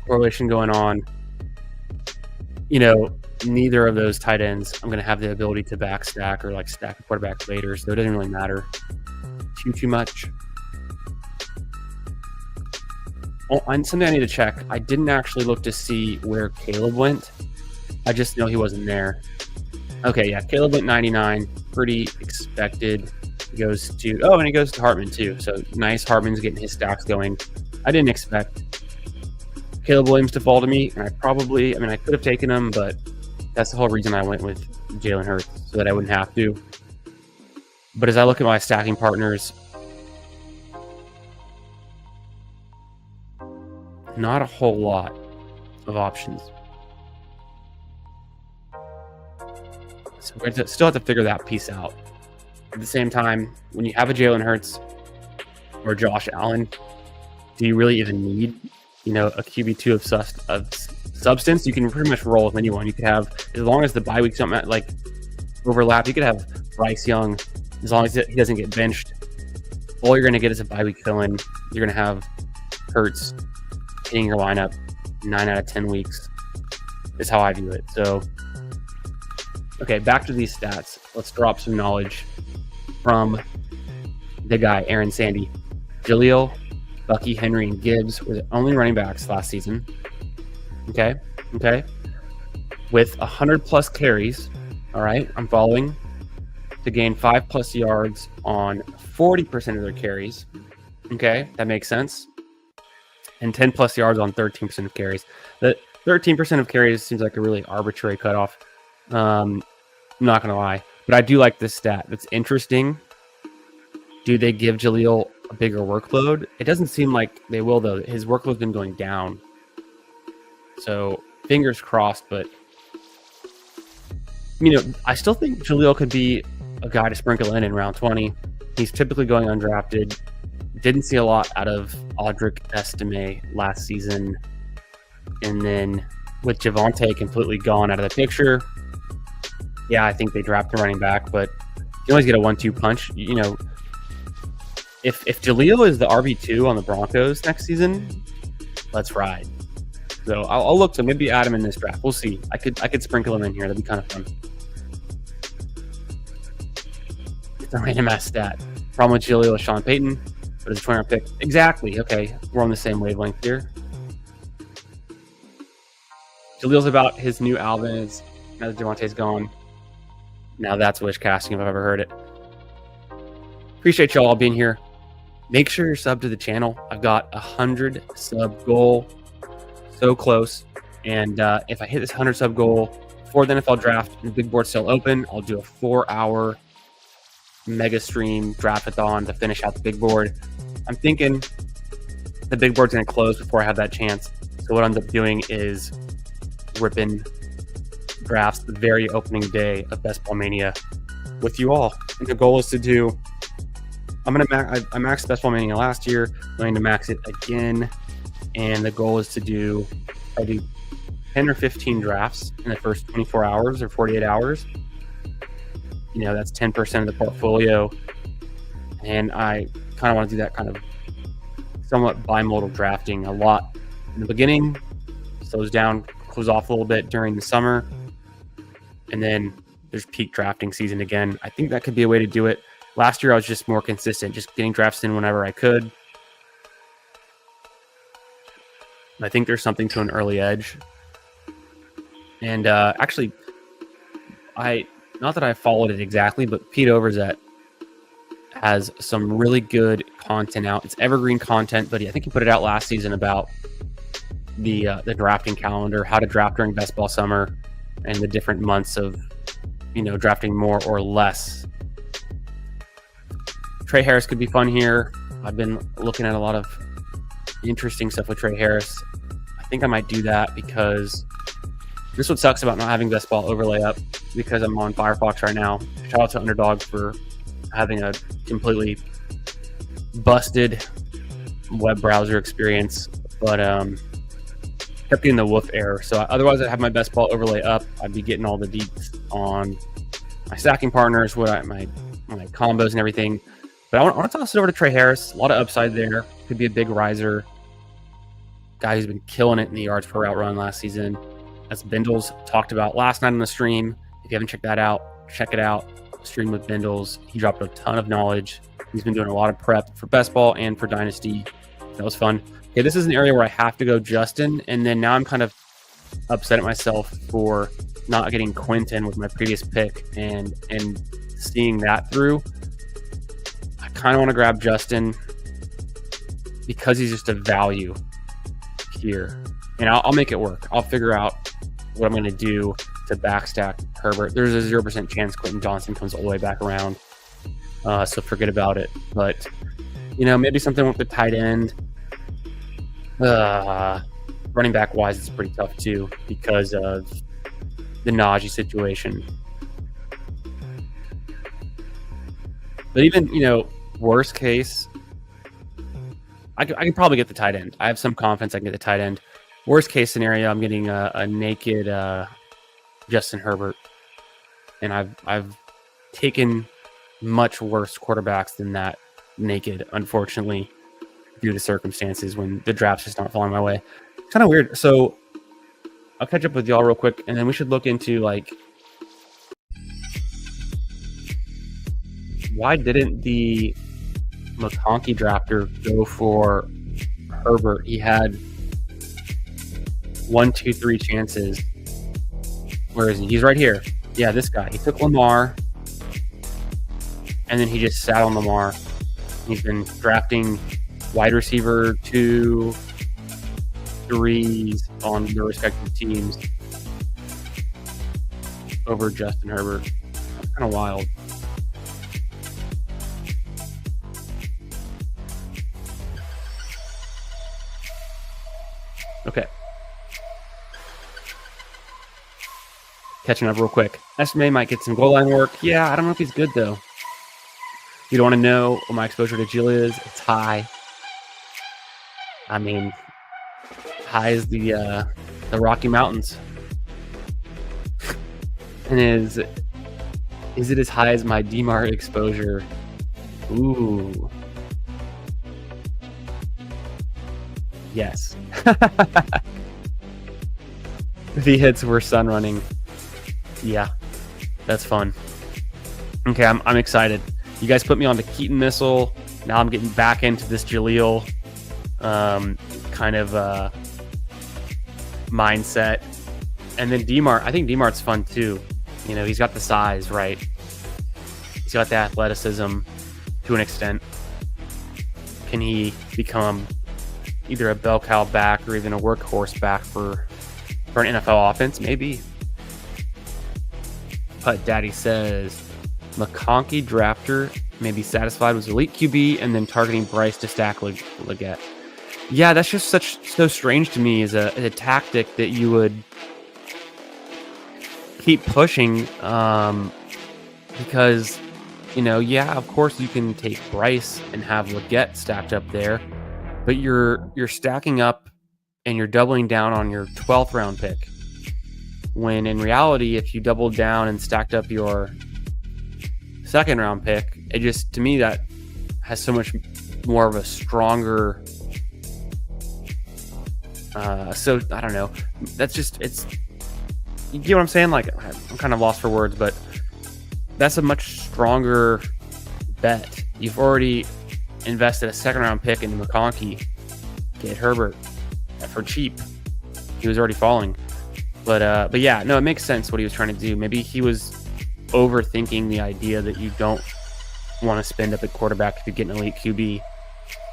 correlation going on. Neither of those tight ends I'm going to have the ability to back stack or like stack a quarterback later, so it doesn't really matter too much. Oh, and something I need to check. I didn't actually look to see where Caleb went. I just know he wasn't there. Okay, yeah, Caleb went 99. Pretty expected. He goes to Hartman too. So nice, Hartman's getting his stacks going. I didn't expect Caleb Williams to fall to me, and I could have taken him, but that's the whole reason I went with Jalen Hurts, so that I wouldn't have to. But as I look at my stacking partners, not a whole lot of options. So we're going to still have to figure that piece out. At the same time, when you have a Jalen Hurts or Josh Allen, do you really even need, a QB2 of substance? You can pretty much roll with anyone. You could have, as long as the bye weeks don't overlap, you could have Bryce Young, as long as he doesn't get benched. All you're going to get is a bye week fill-in. You're going to have Hurts hitting your lineup 9 out of 10 weeks is how I view it. So, okay, back to these stats. Let's drop some knowledge from the guy, Aaron Sandy. Jaleel, Bucky, Henry, and Gibbs were the only running backs last season. Okay. With 100+ carries, all right, I'm following, to gain 5+ yards on 40% of their carries. Okay, that makes sense. And 10+ yards on 13% of carries. The 13% of carries seems like a really arbitrary cutoff. I'm not going to lie. But I do like this stat. It's interesting. Do they give Jaleel a bigger workload? It doesn't seem like they will, though. His workload's been going down. So fingers crossed. But, I still think Jaleel could be a guy to sprinkle in round 20. He's typically going undrafted. Didn't see a lot out of Audric Estime last season. And then with Javonte completely gone out of the picture, yeah, I think they draft a running back, but you always get a 1-2 punch. If Jaleel is the RB2 on the Broncos next season, let's ride. So I'll look to maybe add him in this draft. We'll see. I could sprinkle him in here. That'd be kind of fun. It's a random ass stat. Problem with Jaleel is Sean Payton, but it's a 20-round pick. Exactly. Okay, we're on the same wavelength here. Jaleel's about his new album now that Javonte's gone. Now that's wish casting if I've ever heard it. Appreciate y'all being here. Make sure you're subbed to the channel. I've got a 100 sub goal. So close. And if I hit this 100 sub goal before the NFL draft and the big board's still open, I'll do a 4-hour mega stream draftathon to finish out the big board. I'm thinking the big board's going to close before I have that chance. So what I end up doing is ripping drafts the very opening day of Best Ball Mania with you all. And the goal is to do, I maxed Best Ball Mania last year. I'm going to max it again. And the goal is to do 10 or 15 drafts in the first 24 hours or 48 hours. That's 10% of the portfolio. And I kind of want to do that kind of somewhat bimodal drafting a lot in the beginning, slows down, cools off a little bit during the summer. And then there's peak drafting season again. I think that could be a way to do it. Last year, I was just more consistent, just getting drafts in whenever I could. I think there's something to an early edge. And actually, not that I followed it exactly, but Pete Overzet has some really good content out. It's evergreen content, but I think he put it out last season about the drafting calendar, how to draft during best ball summer, and the different months of, drafting more or less. Trey Harris could be fun here. I've been looking at a lot of interesting stuff with Trey Harris. I think I might do that because this is what sucks about not having best ball overlay up, because I'm on Firefox right now. Shout out to Underdog for having a completely busted web browser experience, but kept getting the woof error. So otherwise, I'd have my best ball overlay up. I'd be getting all the deets on my stacking partners, my combos and everything. But I want to toss it over to Trey Harris. A lot of upside there. Could be a big riser. Guy who's been killing it in the yards per route run last season. As Bindles talked about last night on the stream. If you haven't checked that out, check it out. Stream with Bindles. He dropped a ton of knowledge. He's been doing a lot of prep for best ball and for Dynasty. That was fun. Okay, this is an area where I have to go Justin, and then now I'm kind of upset at myself for not getting Quentin with my previous pick and seeing that through. I kind of want to grab Justin because he's just a value here, and I'll make it work. I'll figure out what I'm going to do to backstack Herbert. There's a 0% chance Quentin Johnson comes all the way back around, so forget about it. But maybe something with the tight end. Running back wise, it's pretty tough too because of the Najee situation. But even worst case, I can probably get the tight end. I have some confidence I can get the tight end. Worst case scenario, I'm getting a naked Justin Herbert, and I've taken much worse quarterbacks than that naked, unfortunately, due to circumstances when the draft's just not falling my way. Kind of weird. So I'll catch up with y'all real quick, and then we should look into why didn't the McConkey drafter go for Herbert. He had 1, 2, 3 chances. Where is he? He's right here. Yeah, this guy. He took Lamar, and then he just sat on Lamar. He's been drafting wide receiver 2, 3s on their respective teams over Justin Herbert. That's kind of wild. Okay. Catching up real quick. Estimé might get some goal line work. Yeah, I don't know if he's good, though. You don't want to know what my exposure to Jill is. It's high. I mean, high as the Rocky Mountains. And is it as high as my DMAR exposure? Ooh. Yes. The hits were sun running. Yeah, that's fun. Okay, I'm excited. You guys put me on the Keaton missile. Now I'm getting back into this Jaleel kind of mindset. And then DMAR, I think DMAR's fun too. You know, he's got the size, right? He's got the athleticism to an extent. Can he become either a bell cow back or even a workhorse back for an NFL offense? Maybe. But Daddy says McConkey drafter may be satisfied with elite QB and then targeting Bryce to stack Leggett. Yeah, that's just so strange to me as a tactic that you would keep pushing because, you know, yeah, of course you can take Bryce and have Leggett stacked up there, but you're stacking up and you're doubling down on your 12th round pick. When in reality, if you doubled down and stacked up your 2nd round pick, it just, to me, that has so much more of a stronger. So I don't know. That's just, it's, you get what I'm saying? Like, I'm kind of lost for words, but that's a much stronger bet. You've already invested a 2nd round pick into McConkey. Get Herbert for cheap. He was already falling. But yeah, no, it makes sense what he was trying to do. Maybe he was overthinking the idea that you don't want to spend up at quarterback if you get an elite QB.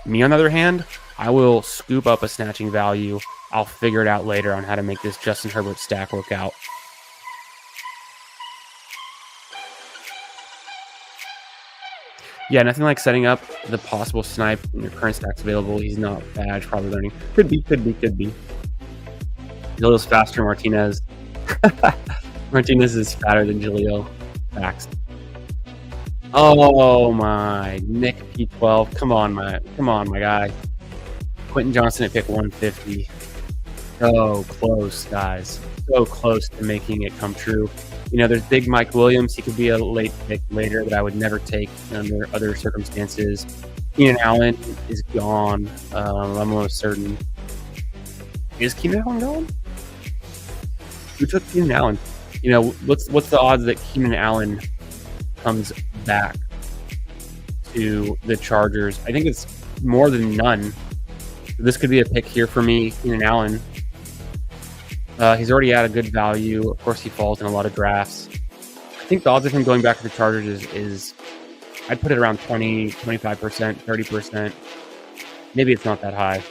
Me, on the other hand, I will scoop up a snatching value. I'll figure it out later on how to make this Justin Herbert stack work out. Yeah, nothing like setting up the possible snipe when your current stack's available. He's not bad, probably learning. Could be. Jalil's faster, Martinez. Martinez is fatter than Jalil. Facts. Oh my, Nick P12. Come on, my guy. Quentin Johnson at pick 150. So close, guys. So close to making it come true. You know, there's big Mike Williams. He could be a late pick later that I would never take under other circumstances. Keenan Allen is gone. I'm almost certain. Is Keenan Allen gone? Who took Keenan Allen? You know, what's the odds that Keenan Allen comes back to the Chargers? I think it's more than none. This could be a pick here for me, Keenan Allen. He's already at a good value. Of course, he falls in a lot of drafts. I think the odds of him going back to the Chargers is I'd put it around 20, 25%, 30%. Maybe it's not that high.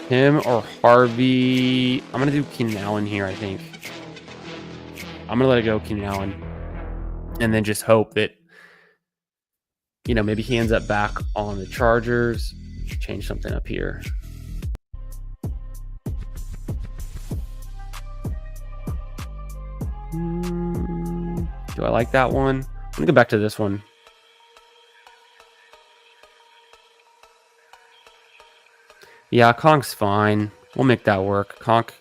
Him or Harvey. I'm going to do Keenan Allen here, I think. I'm going to let it go, Keenan Allen. And then just hope that, you know, maybe he ends up back on the Chargers. Change something up here. Do I like that one? I'm going to go back to this one. Yeah, Conk's fine. We'll make that work. Conk,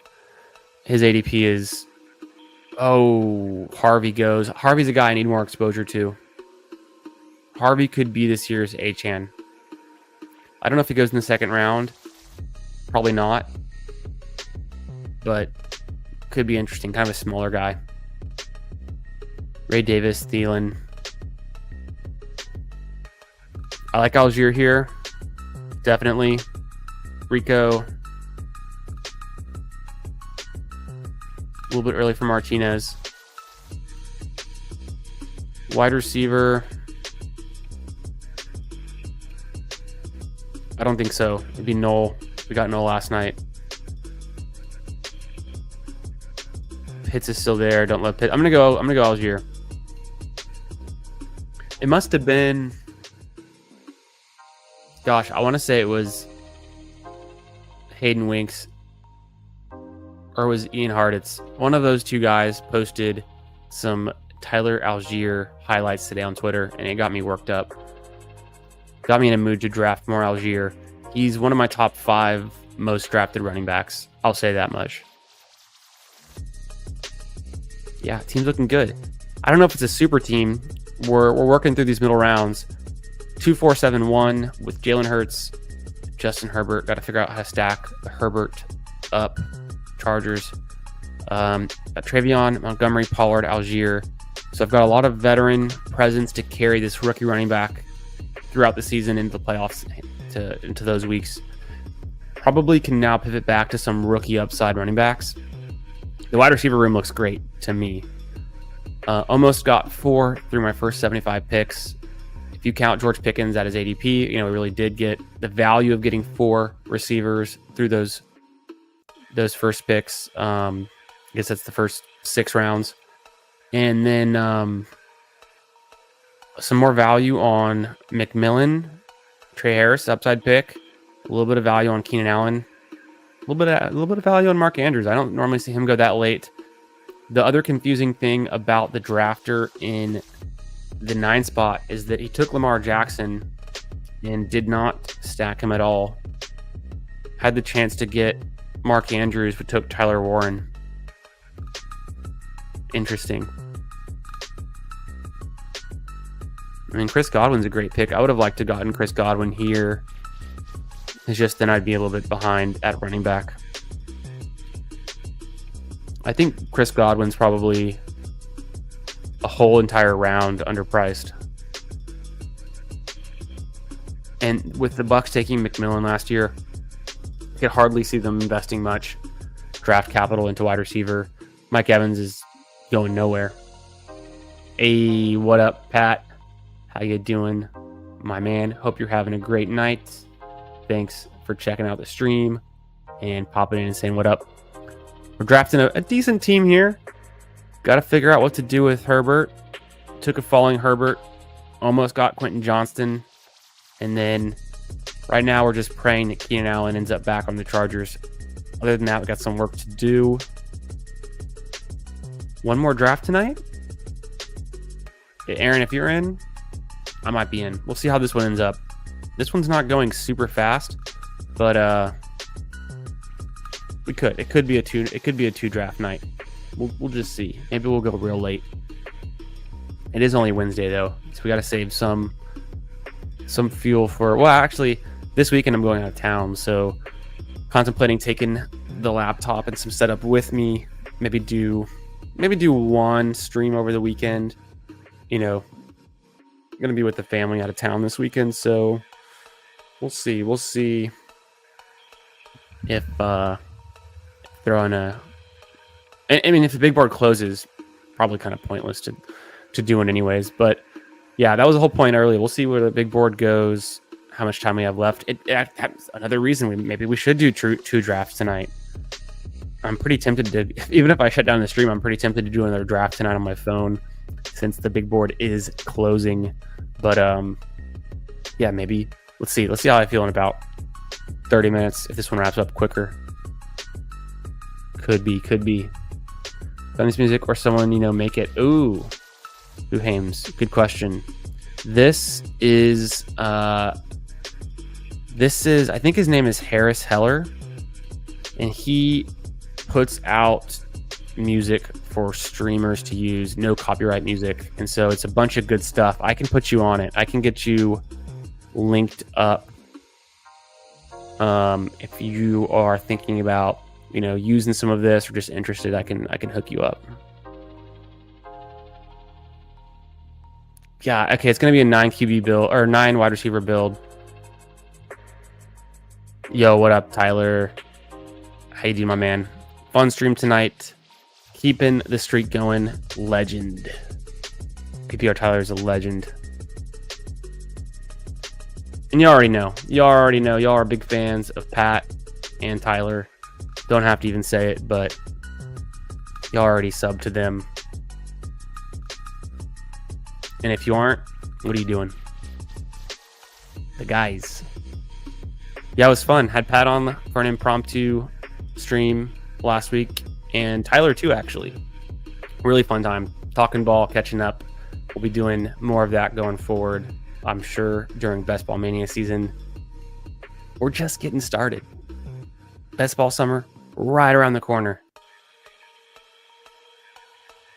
his ADP is... Oh, Harvey goes. Harvey's a guy I need more exposure to. Harvey could be this year's Achane. I don't know if he goes in the 2nd round. Probably not. But could be interesting. Kind of a smaller guy. Ray Davis, Thielen. I like Algier here. Definitely. Rico. A little bit early for Martinez. Wide receiver. I don't think so. It'd be Noel. We got Noel last night. Pitts is still there. Don't let Pitt. I'm gonna go Algier. It must have been. Gosh, I want to say it was Hayden Winks or it was Ian Harditz. One of those two guys posted some Tyler Algier highlights today on Twitter, and it got me worked up. Got me in a mood to draft more Algier. He's one of my top 5 most drafted running backs. I'll say that much. Yeah, team's looking good. I don't know if it's a super team. We're working through these middle rounds. 2-4-7-1 with Jalen Hurts, Justin Herbert. Got to figure out how to stack Herbert up. Chargers. Travion, Montgomery, Pollard, Algier. So I've got a lot of veteran presence to carry this rookie running back throughout the season into the playoffs, into those weeks. Probably can now pivot back to some rookie upside running backs. The wide receiver room looks great to me. Almost got 4 through my first 75 picks. If you count George Pickens at his ADP, we really did get the value of getting 4 receivers through those first picks. I guess that's the first 6 rounds. And then some more value on McMillan, Trey Harris, upside pick. A little bit of value on Keenan Allen. A little bit of value on Mark Andrews. I don't normally see him go that late. The other confusing thing about the drafter in the 9 spot is that he took Lamar Jackson and did not stack him at all. Had the chance to get Mark Andrews, but took Tyler Warren. Interesting. I mean, Chris Godwin's a great pick. I would have liked to have gotten Chris Godwin here. It's just then I'd be a little bit behind at running back. I think Chris Godwin's probably a whole entire round underpriced. And with the Bucs taking McMillan last year, I could hardly see them investing much draft capital into wide receiver. Mike Evans is going nowhere. Hey, what up, Pat? How you doing, my man? Hope you're having a great night. Thanks for checking out the stream and popping in and saying what up. We're drafting a decent team here. Got to figure out what to do with Herbert. Took a falling Herbert. Almost got Quentin Johnston. And then right now we're just praying that Keenan Allen ends up back on the Chargers. Other than that, we got some work to do. One more draft tonight. Aaron, if you're in, I might be in. We'll see how this one ends up. This one's not going super fast, but we could. It could be a 2 draft night. We'll just see. Maybe we'll go real late. It is only Wednesday though, so we got to save some fuel for. Well, actually, this weekend I'm going out of town, so contemplating taking the laptop and some setup with me. Maybe do one stream over the weekend. I'm gonna be with the family out of town this weekend, so we'll see if they're on a. I mean, if the big board closes, probably kind of pointless to do it anyways. But yeah, that was the whole point earlier. We'll see where the big board goes, how much time we have left. That's another reason maybe we should do 2 drafts tonight. I'm pretty tempted to, even if I shut down the stream, I'm pretty tempted to do another draft tonight on my phone since the big board is closing. But yeah, maybe let's see how I feel in about 30 minutes if this one wraps up quicker. Could be. This music or someone make it. Ooh, Hames, good question. This is I think his name is Harris Heller, and he puts out music for streamers to use, no copyright music, and so it's a bunch of good stuff. I can put you on it. I can get you linked up if you are thinking about using some of this or just interested. I can hook you up. Yeah, okay, it's going to be a 9 QB build or 9 wide receiver build. Yo, what up, Tyler? How you doing, my man? Fun stream tonight. Keeping the streak going. Legend. PPR Tyler is a legend. And you already know. Y'all are big fans of Pat and Tyler. Don't have to even say it, but y'all already subbed to them. And if you aren't, what are you doing? The guys. Yeah, it was fun. Had Pat on for an impromptu stream last week, and Tyler too, actually. Really fun time. Talking ball, catching up. We'll be doing more of that going forward, I'm sure, during Best Ball Mania season. We're just getting started. Best Ball summer right around the corner.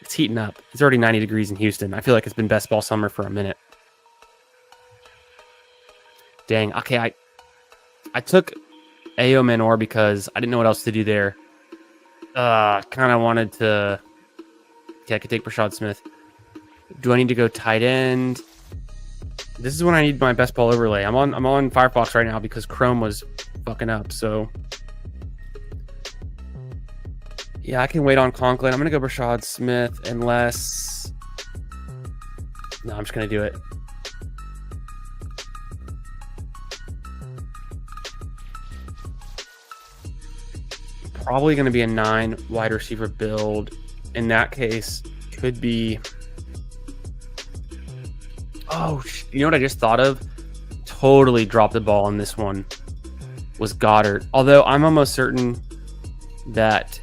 It's heating up. It's already 90 degrees in Houston. I feel like it's been Best Ball summer for a minute. Dang. Okay, I took Ayo Manor because I didn't know what else to do there. Kind of wanted to... Okay, I could take Brashad Smith. Do I need to go tight end? This is when I need my best ball overlay. I'm on Firefox right now because Chrome was fucking up. So yeah, I can wait on Conklin. I'm gonna go Brashad Smith unless... No, I'm just gonna do it. Probably gonna be a 9 wide receiver build. In that case, could be... Oh, you know what I just thought of? Totally dropped the ball on this one. Was Goddard. Although I'm almost certain that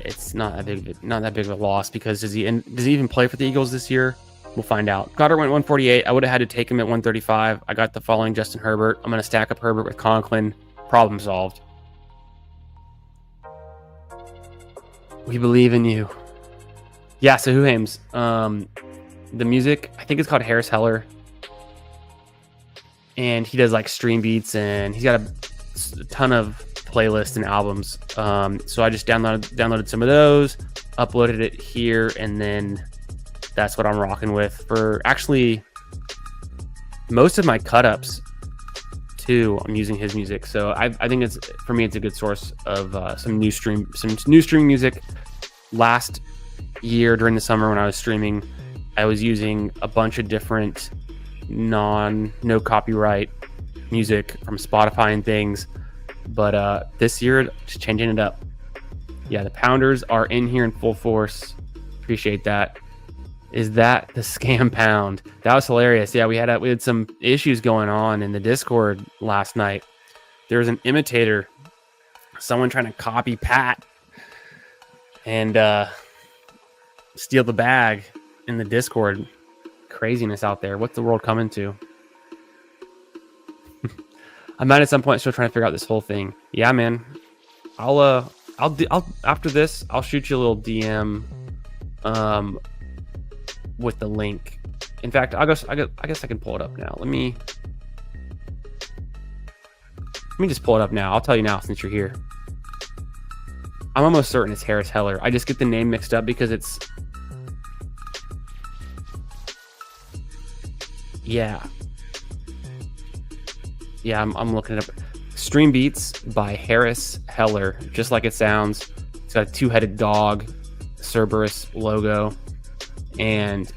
it's not that big of a loss, because does he even play for the Eagles this year? We'll find out. Goddard went 148. I would have had to take him at 135. I got the following Justin Herbert. I'm going to stack up Herbert with Conklin. Problem solved. We believe in you. Yeah, so who aims? The music, I think it's called Harris Heller. And he does like stream beats, and he's got a ton of playlists and albums. So I just downloaded some of those, uploaded it here, and then that's what I'm rocking with for actually most of my cut-ups too. I'm using his music. So I think it's, for me, it's a good source of some new stream music. Last year during the summer when I was streaming, I was using a bunch of different no copyright music from Spotify and things, but this year just changing it up. Yeah, the Pounders are in here in full force. Appreciate that. Is that the scam pound? That was hilarious. Yeah, we had some issues going on in the Discord last night. There was an imitator, someone trying to copy Pat and steal the bag in the Discord. Craziness out there. What's the world coming to? I might at some point still trying to figure out this whole thing. Yeah, man. I'll after this, I'll shoot you a little DM with the link. In fact, I guess I can pull it up now. Let me just pull it up now. I'll tell you now since you're here. I'm almost certain it's Harris Heller. I just get the name mixed up because it's... Yeah, I'm looking it up. Stream Beats by Harris Heller, just like it sounds. It's got a 2-headed dog, Cerberus logo, and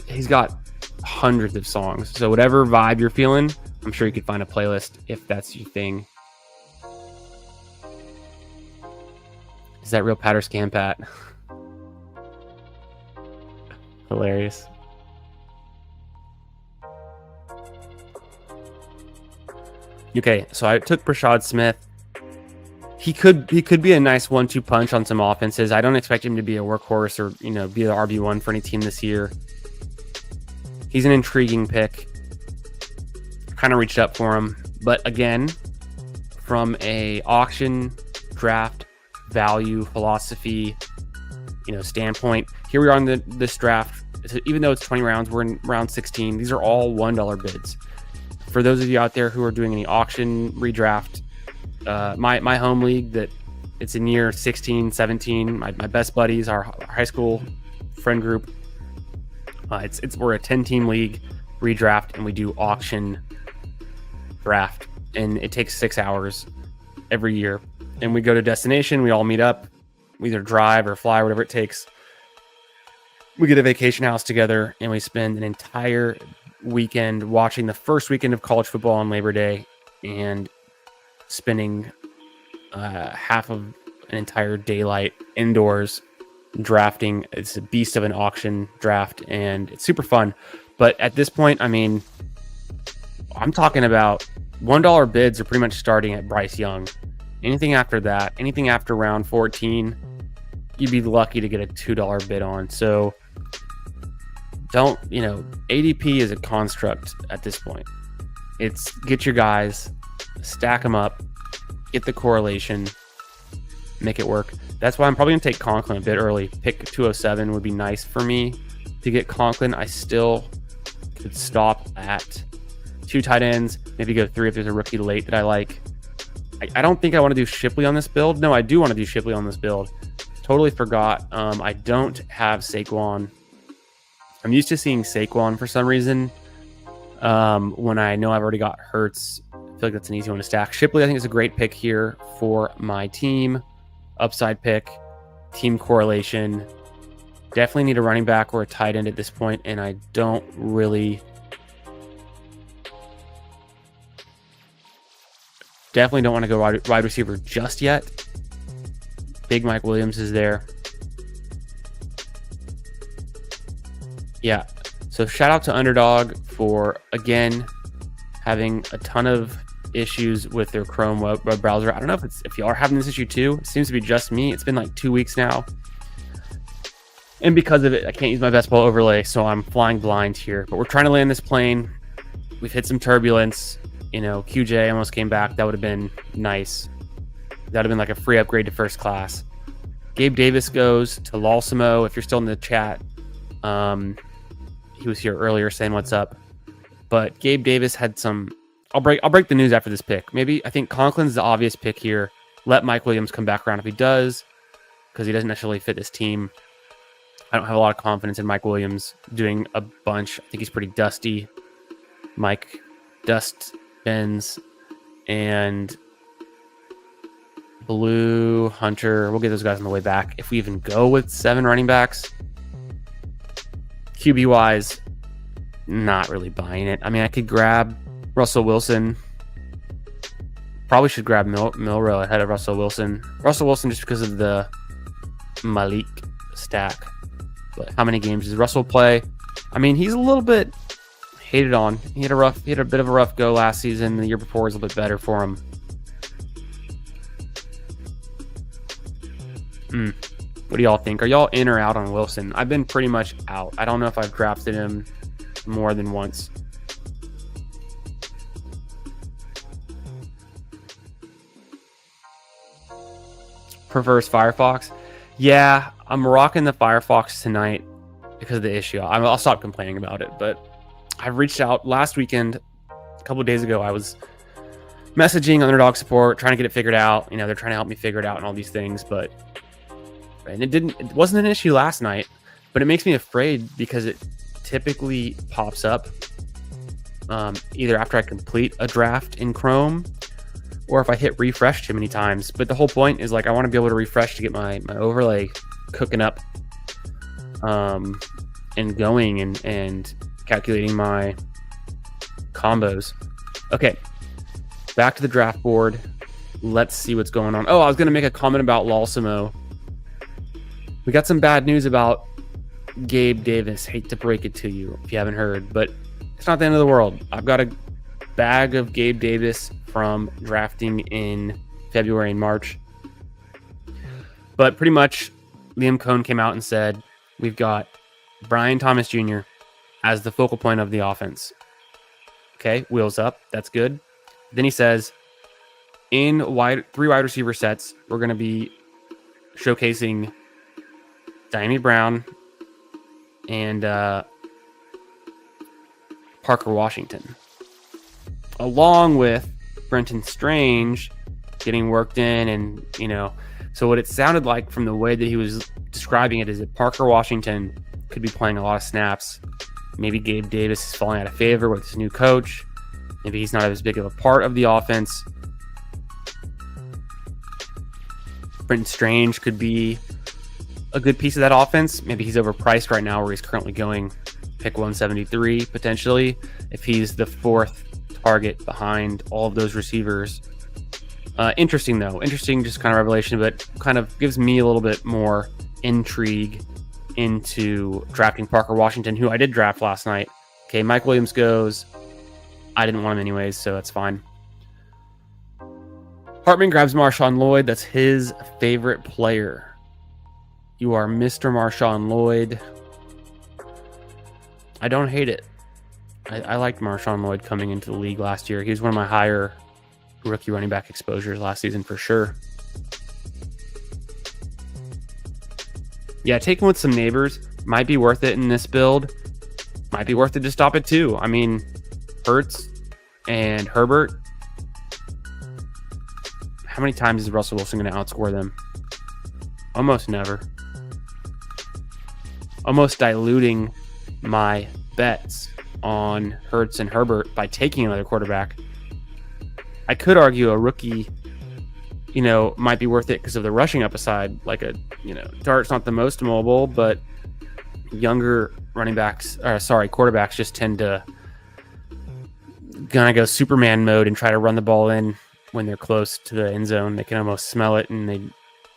he's got hundreds of songs. So whatever vibe you're feeling, I'm sure you could find a playlist if that's your thing. Is that real Pat or scam Pat? Hilarious. Okay, so I took Brashad Smith. He could be a nice 1-2 punch on some offenses. I don't expect him to be a workhorse or be the RB1 for any team this year. He's an intriguing pick. Kind of reached up for him, but again, from a auction draft value philosophy, standpoint, here we are in this draft. Even though it's 20 rounds, we're in round 16. These are all $1 bids. For those of you out there who are doing any auction redraft, my home league, that it's in year 16, 17, my best buddies, our high school friend group, We're a 10-team league redraft, and we do auction draft, and it takes 6 hours every year. And we go to destination, we all meet up, we either drive or fly, whatever it takes. We get a vacation house together, and we spend an entire weekend watching the first weekend of college football on Labor Day, and spending half of an entire daylight indoors drafting. It's a beast of an auction draft, and it's super fun. But at this point, I mean, I'm talking about $1 bids are pretty much starting at Bryce Young. Anything after that, anything after round 14, you'd be lucky to get a $2 bid on. So don't, ADP is a construct at this point. It's get your guys, stack them up, get the correlation, make it work. That's why I'm probably going to take Conklin a bit early. Pick 207 would be nice for me to get Conklin. I still could stop at 2 tight ends, maybe go 3 if there's a rookie late that I like. I don't think I want to do Shipley on this build. No, I do want to do Shipley on this build. Totally forgot. I don't have Saquon. I'm used to seeing Saquon for some reason. When I know I've already got Hurts, I feel like that's an easy one to stack. Shipley, I think, is a great pick here for my team. Upside pick, team correlation. Definitely need a running back or a tight end at this point, and I don't really... Definitely don't want to go wide receiver just yet. Big Mike Williams is there. Yeah. So shout out to Underdog for, again, having a ton of issues with their Chrome web browser. I don't know if y'all are having this issue too. It seems to be just me. It's been like 2 weeks now. And because of it, I can't use my best ball overlay, so I'm flying blind here. But we're trying to land this plane. We've hit some turbulence. QJ almost came back. That would have been nice. That would have been like a free upgrade to first class. Gabe Davis goes to Lalsimo. If you're still in the chat, he was here earlier saying what's up. But Gabe Davis had some... I'll break the news after this pick. Maybe I think Conklin's the obvious pick here. Let Mike Williams come back around if he does, because he doesn't necessarily fit this team. I don't have a lot of confidence in Mike Williams doing a bunch. I think he's pretty dusty. Mike Dust Benz and Blue Hunter. We'll get those guys on the way back. If we even go with 7 running backs, QB wise, not really buying it. I mean, I could grab Russell Wilson. Probably should grab Milrow ahead of Russell Wilson. Russell Wilson just because of the Malik stack. But how many games does Russell play? I mean, he's a little bit hated on. He had a bit of a rough go last season. The year before was a little bit better for him. What do y'all think? Are y'all in or out on Wilson? I've been pretty much out. I don't know if I've drafted him more than once. Prefers Firefox. Yeah, I'm rocking the Firefox tonight because of the issue. I'll stop complaining about it, but I've reached out last weekend. A couple of days ago, I was messaging Underdog support, trying to get it figured out. They're trying to help me figure it out and all these things, and it wasn't an issue last night, but it makes me afraid because it typically pops up either after I complete a draft in Chrome or if I hit refresh too many times. But the whole point is, like, I want to be able to refresh to get my overlay cooking up and going and calculating my combos. Okay, back to the draft board. Let's see what's going on. Oh, I was going to make a comment about Lalsimo. We got some bad news about Gabe Davis. Hate to break it to you if you haven't heard, but it's not the end of the world. I've got a bag of Gabe Davis from drafting in February and March. But pretty much Liam Cohn came out and said, we've got Brian Thomas Jr. as the focal point of the offense. Okay, wheels up. That's good. Then he says, in 3 wide receiver sets, we're going to be showcasing Diami Brown and Parker Washington, along with Brenton Strange getting worked in. And, so what it sounded like from the way that he was describing it is that Parker Washington could be playing a lot of snaps. Maybe Gabe Davis is falling out of favor with his new coach. Maybe he's not as big of a part of the offense. Brenton Strange could be a good piece of that offense. Maybe he's overpriced right now where he's currently going pick 173 potentially. If he's the fourth target behind all of those receivers. Interesting though. Interesting just kind of revelation, but kind of gives me a little bit more intrigue into drafting Parker Washington, who I did draft last night. Okay, Mike Williams goes. I didn't want him anyways, so that's fine. Hartman grabs Marshawn Lloyd. That's his favorite player. You are Mr. Marshawn Lloyd. I don't hate it. I liked Marshawn Lloyd coming into the league last year. He was one of my higher rookie running back exposures last season for sure. Yeah, taking with some neighbors might be worth it in this build. Might be worth it to stop it too. I mean, Hurts and Herbert. How many times is Russell Wilson going to outscore them? Almost never. Almost diluting my bets on Hurts and Herbert by taking another quarterback. I could argue a rookie, might be worth it because of the rushing upside. Like Dart's not the most mobile, but younger quarterbacks just tend to gonna go Superman mode and try to run the ball in when they're close to the end zone. They can almost smell it, and they,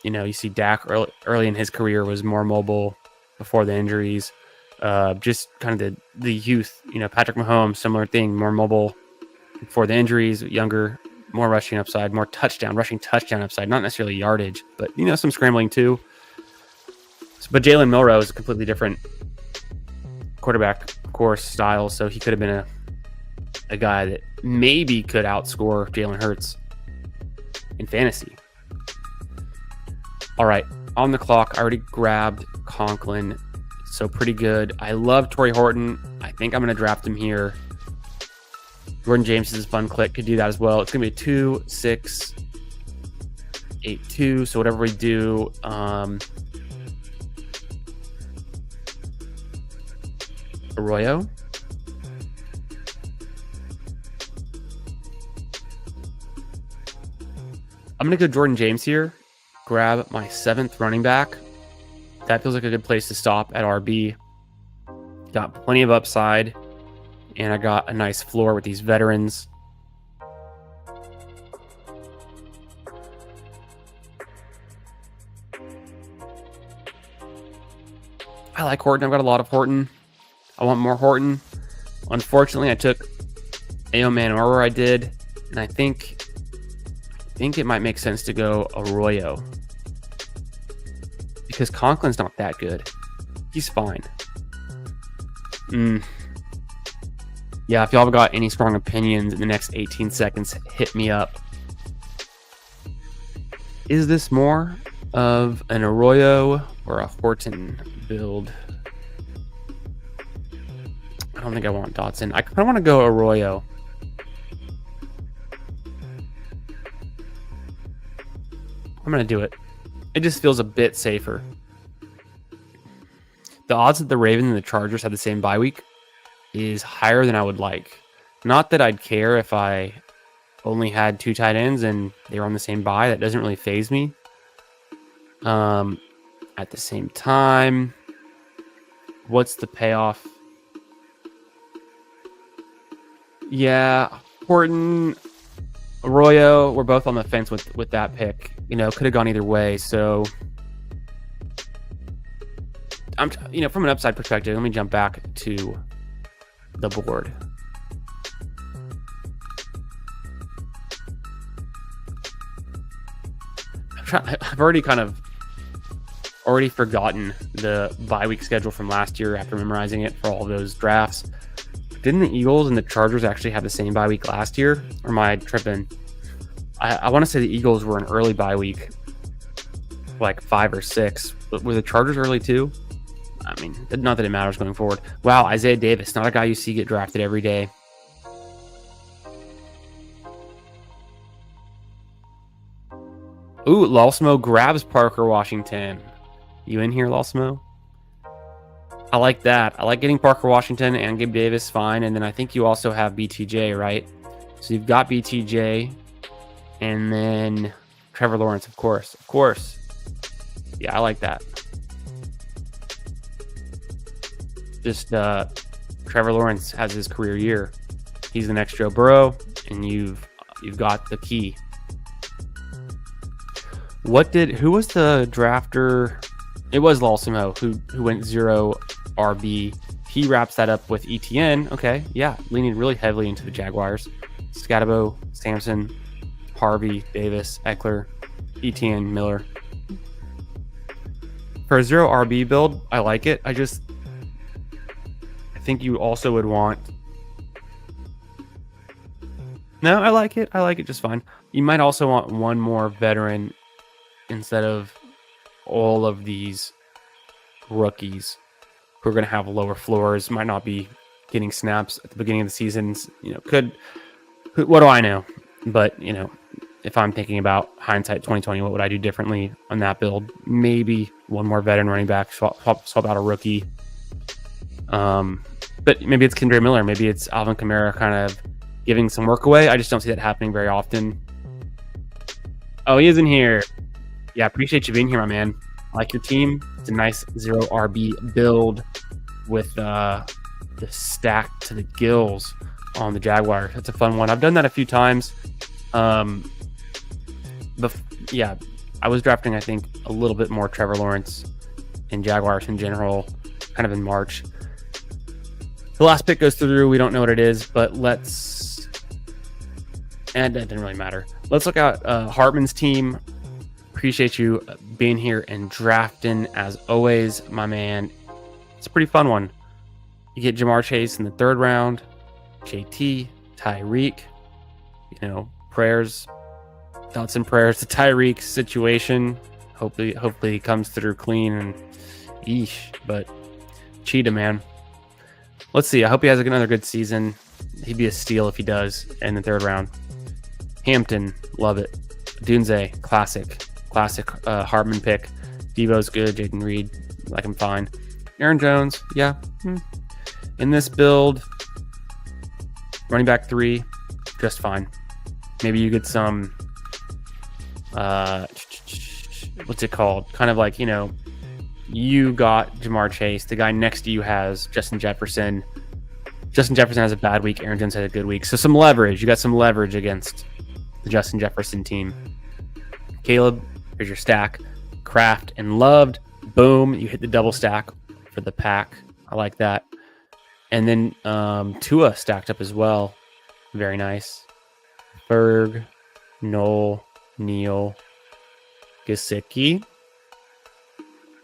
you see Dak early in his career was more mobile before the injuries. Just kind of the youth, Patrick Mahomes, similar thing, more mobile before the injuries, younger, more rushing upside, more rushing touchdown upside, not necessarily yardage, but some scrambling too. But Jalen Milroe is a completely different quarterback course style, so he could have been a guy that maybe could outscore Jalen Hurts in fantasy. All right, on the clock, I already grabbed Conklin, so pretty good. I love Torrey Horton. I think I'm going to draft him here. Jordan James is a fun click, could do that as well. It's going to be a 2, 6, 8, 2, so whatever we do, Arroyo. I'm going to go Jordan James here. Grab my 7th running back. That feels like a good place to stop at RB. Got plenty of upside. And I got a nice floor with these veterans. I like Horton. I've got a lot of Horton. I want more Horton. Unfortunately, I took Aoman where I did. And I think it might make sense to go Arroyo. Because Conklin's not that good. He's fine. Yeah, if y'all have got any strong opinions in the next 18 seconds, hit me up. Is this more of an Arroyo or a Horton build? I don't think I want Dotson. I kind of want to go Arroyo. I'm going to do it. It just feels a bit safer. The odds that the Ravens and the Chargers have the same bye week is higher than I would like. Not that I'd care if I only had 2 tight ends and they were on the same bye. That doesn't really faze me. At the same time, what's the payoff? Yeah, Horton, Arroyo, we're both on the fence with that pick. Could have gone either way. So, from an upside perspective, let me jump back to the board. I've already forgotten the bye week schedule from last year after memorizing it for all those drafts. Didn't the Eagles and the Chargers actually have the same bye week last year? Or am I tripping? I want to say the Eagles were an early bye week, like 5 or 6. But were the Chargers early too? I mean, not that it matters going forward. Wow, Isaiah Davis, not a guy you see get drafted every day. Ooh, Lalsmo grabs Parker Washington. You in here, Lalsmo? I like that. I like getting Parker Washington and Gabe Davis, fine. And then I think you also have BTJ, right? So you've got BTJ and then Trevor Lawrence, of course. Of course. Yeah, I like that. Just Trevor Lawrence has his career year. He's the next Joe Burrow, and you've got the key. Who was the drafter? It was Lawsimo who went 0 RB. He wraps that up with ETN. Okay, yeah, leaning really heavily into the Jaguars. Scatabo, Sampson, Harvey, Davis, Eckler, ETN, Miller. For a 0 RB build, I like it. I think you also would want... No, I like it. I like it just fine. You might also want one more veteran instead of all of these rookies who are going to have lower floors, might not be getting snaps at the beginning of the seasons. What do I know? But, if I'm thinking about hindsight 2020, what would I do differently on that build? Maybe one more veteran running back, swap out a rookie. But maybe it's Kendre Miller. Maybe it's Alvin Kamara kind of giving some work away. I just don't see that happening very often. Oh, he isn't here. Yeah, appreciate you being here, my man. I like your team. It's a nice 0 RB build with the stack to the gills on the Jaguars. That's a fun one. I've done that a few times. Yeah, I was drafting, I think, a little bit more Trevor Lawrence and Jaguars in general, kind of in March. The last pick goes through. We don't know what it is, but and it didn't really matter. Let's look at Hartman's team. Appreciate you being here and drafting as always, my man. It's a pretty fun one. You get Ja'Marr Chase in the 3rd round, JT, Tyreek. Thoughts and prayers to Tyreek's situation. Hopefully he comes through clean and but cheetah, man. Let's see. I hope he has another good season. He'd be a steal if he does in the 3rd round. Hampton, love it. Dunze, classic Hartman pick. Devo's good. Jaden Reed, like him fine. Aaron Jones, yeah. In this build, running back 3, just fine. Maybe you get some, what's it called? Kind of like, you got Ja'Marr Chase. The guy next to you has Justin Jefferson. Justin Jefferson has a bad week. Aaron Jones had a good week. So some leverage. You got some leverage against the Justin Jefferson team. Caleb, here's your stack. Kraft and Loved. Boom. You hit the double stack for the pack. I like that. And then Tua stacked up as well. Very nice. Berg, Knoll, Neal, Gesicki.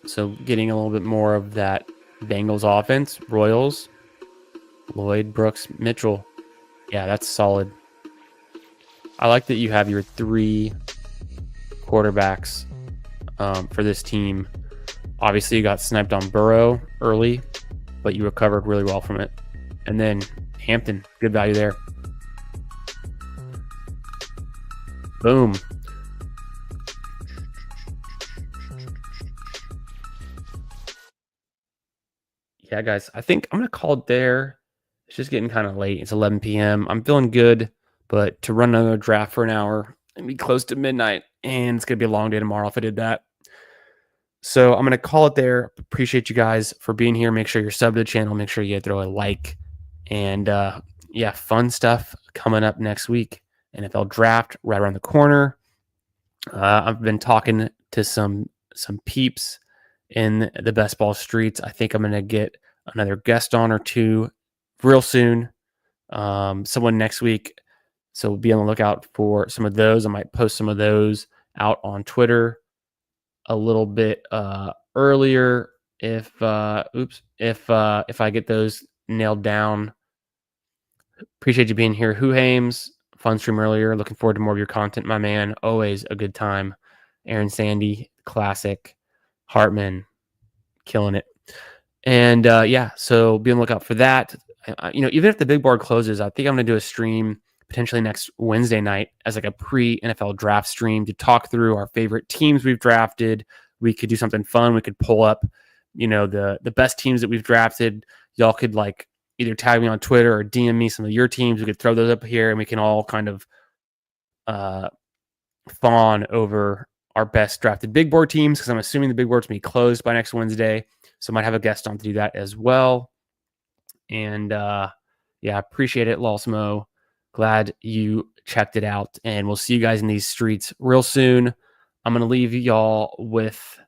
So getting a little bit more of that Bengals offense. Royals, Lloyd, Brooks, Mitchell. Yeah, that's solid. I like that you have your 3 quarterbacks for this team. Obviously, you got sniped on Burrow early, but you recovered really well from it. And then Hampton, good value there. Boom. Yeah, guys, I think I'm going to call it there. It's just getting kind of late. It's 11 p.m. I'm feeling good, but to run another draft for an hour and be close to midnight, and it's going to be a long day tomorrow if I did that. So I'm going to call it there. Appreciate you guys for being here. Make sure you're subbed to the channel. Make sure you throw a like. And fun stuff coming up next week. NFL draft right around the corner. I've been talking to some peeps in the best ball streets. I think I'm going to get another guest on or two real soon. Someone next week. So be on the lookout for some of those. I might post some of those out on Twitter a little bit earlier if I get those nailed down. Appreciate you being here. Who Hames, fun stream earlier. Looking forward to more of your content, my man. Always a good time. Aaron Sandy, classic. Hartman, killing it. And so be on the lookout for that. Even if the big board closes, I think I'm going to do a stream potentially next Wednesday night as like a pre-NFL draft stream to talk through our favorite teams we've drafted. We could do something fun. We could pull up the best teams that we've drafted. Y'all could like either tag me on Twitter or DM me some of your teams. We could throw those up here and we can all kind of fawn over our best drafted big board teams, because I'm assuming the big board's going to be closed by next Wednesday. So I might have a guest on to do that as well. And appreciate it, Lawsmo. Glad you checked it out. And we'll see you guys in these streets real soon. I'm going to leave y'all with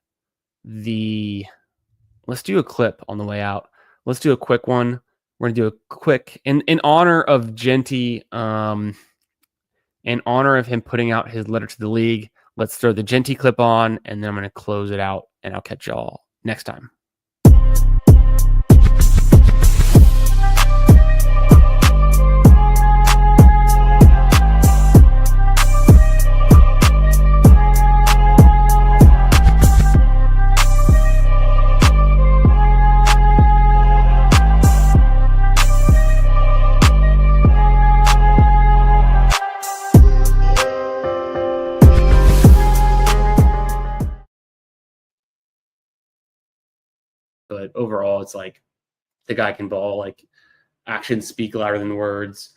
let's do a clip on the way out. Let's do a quick one. We're going to do a quick, in honor of Genty, in honor of him putting out his letter to the league. Let's throw the Genty clip on, and then I'm going to close it out, and I'll catch y'all next time. But overall, it's like the guy can ball. Like, actions speak louder than words.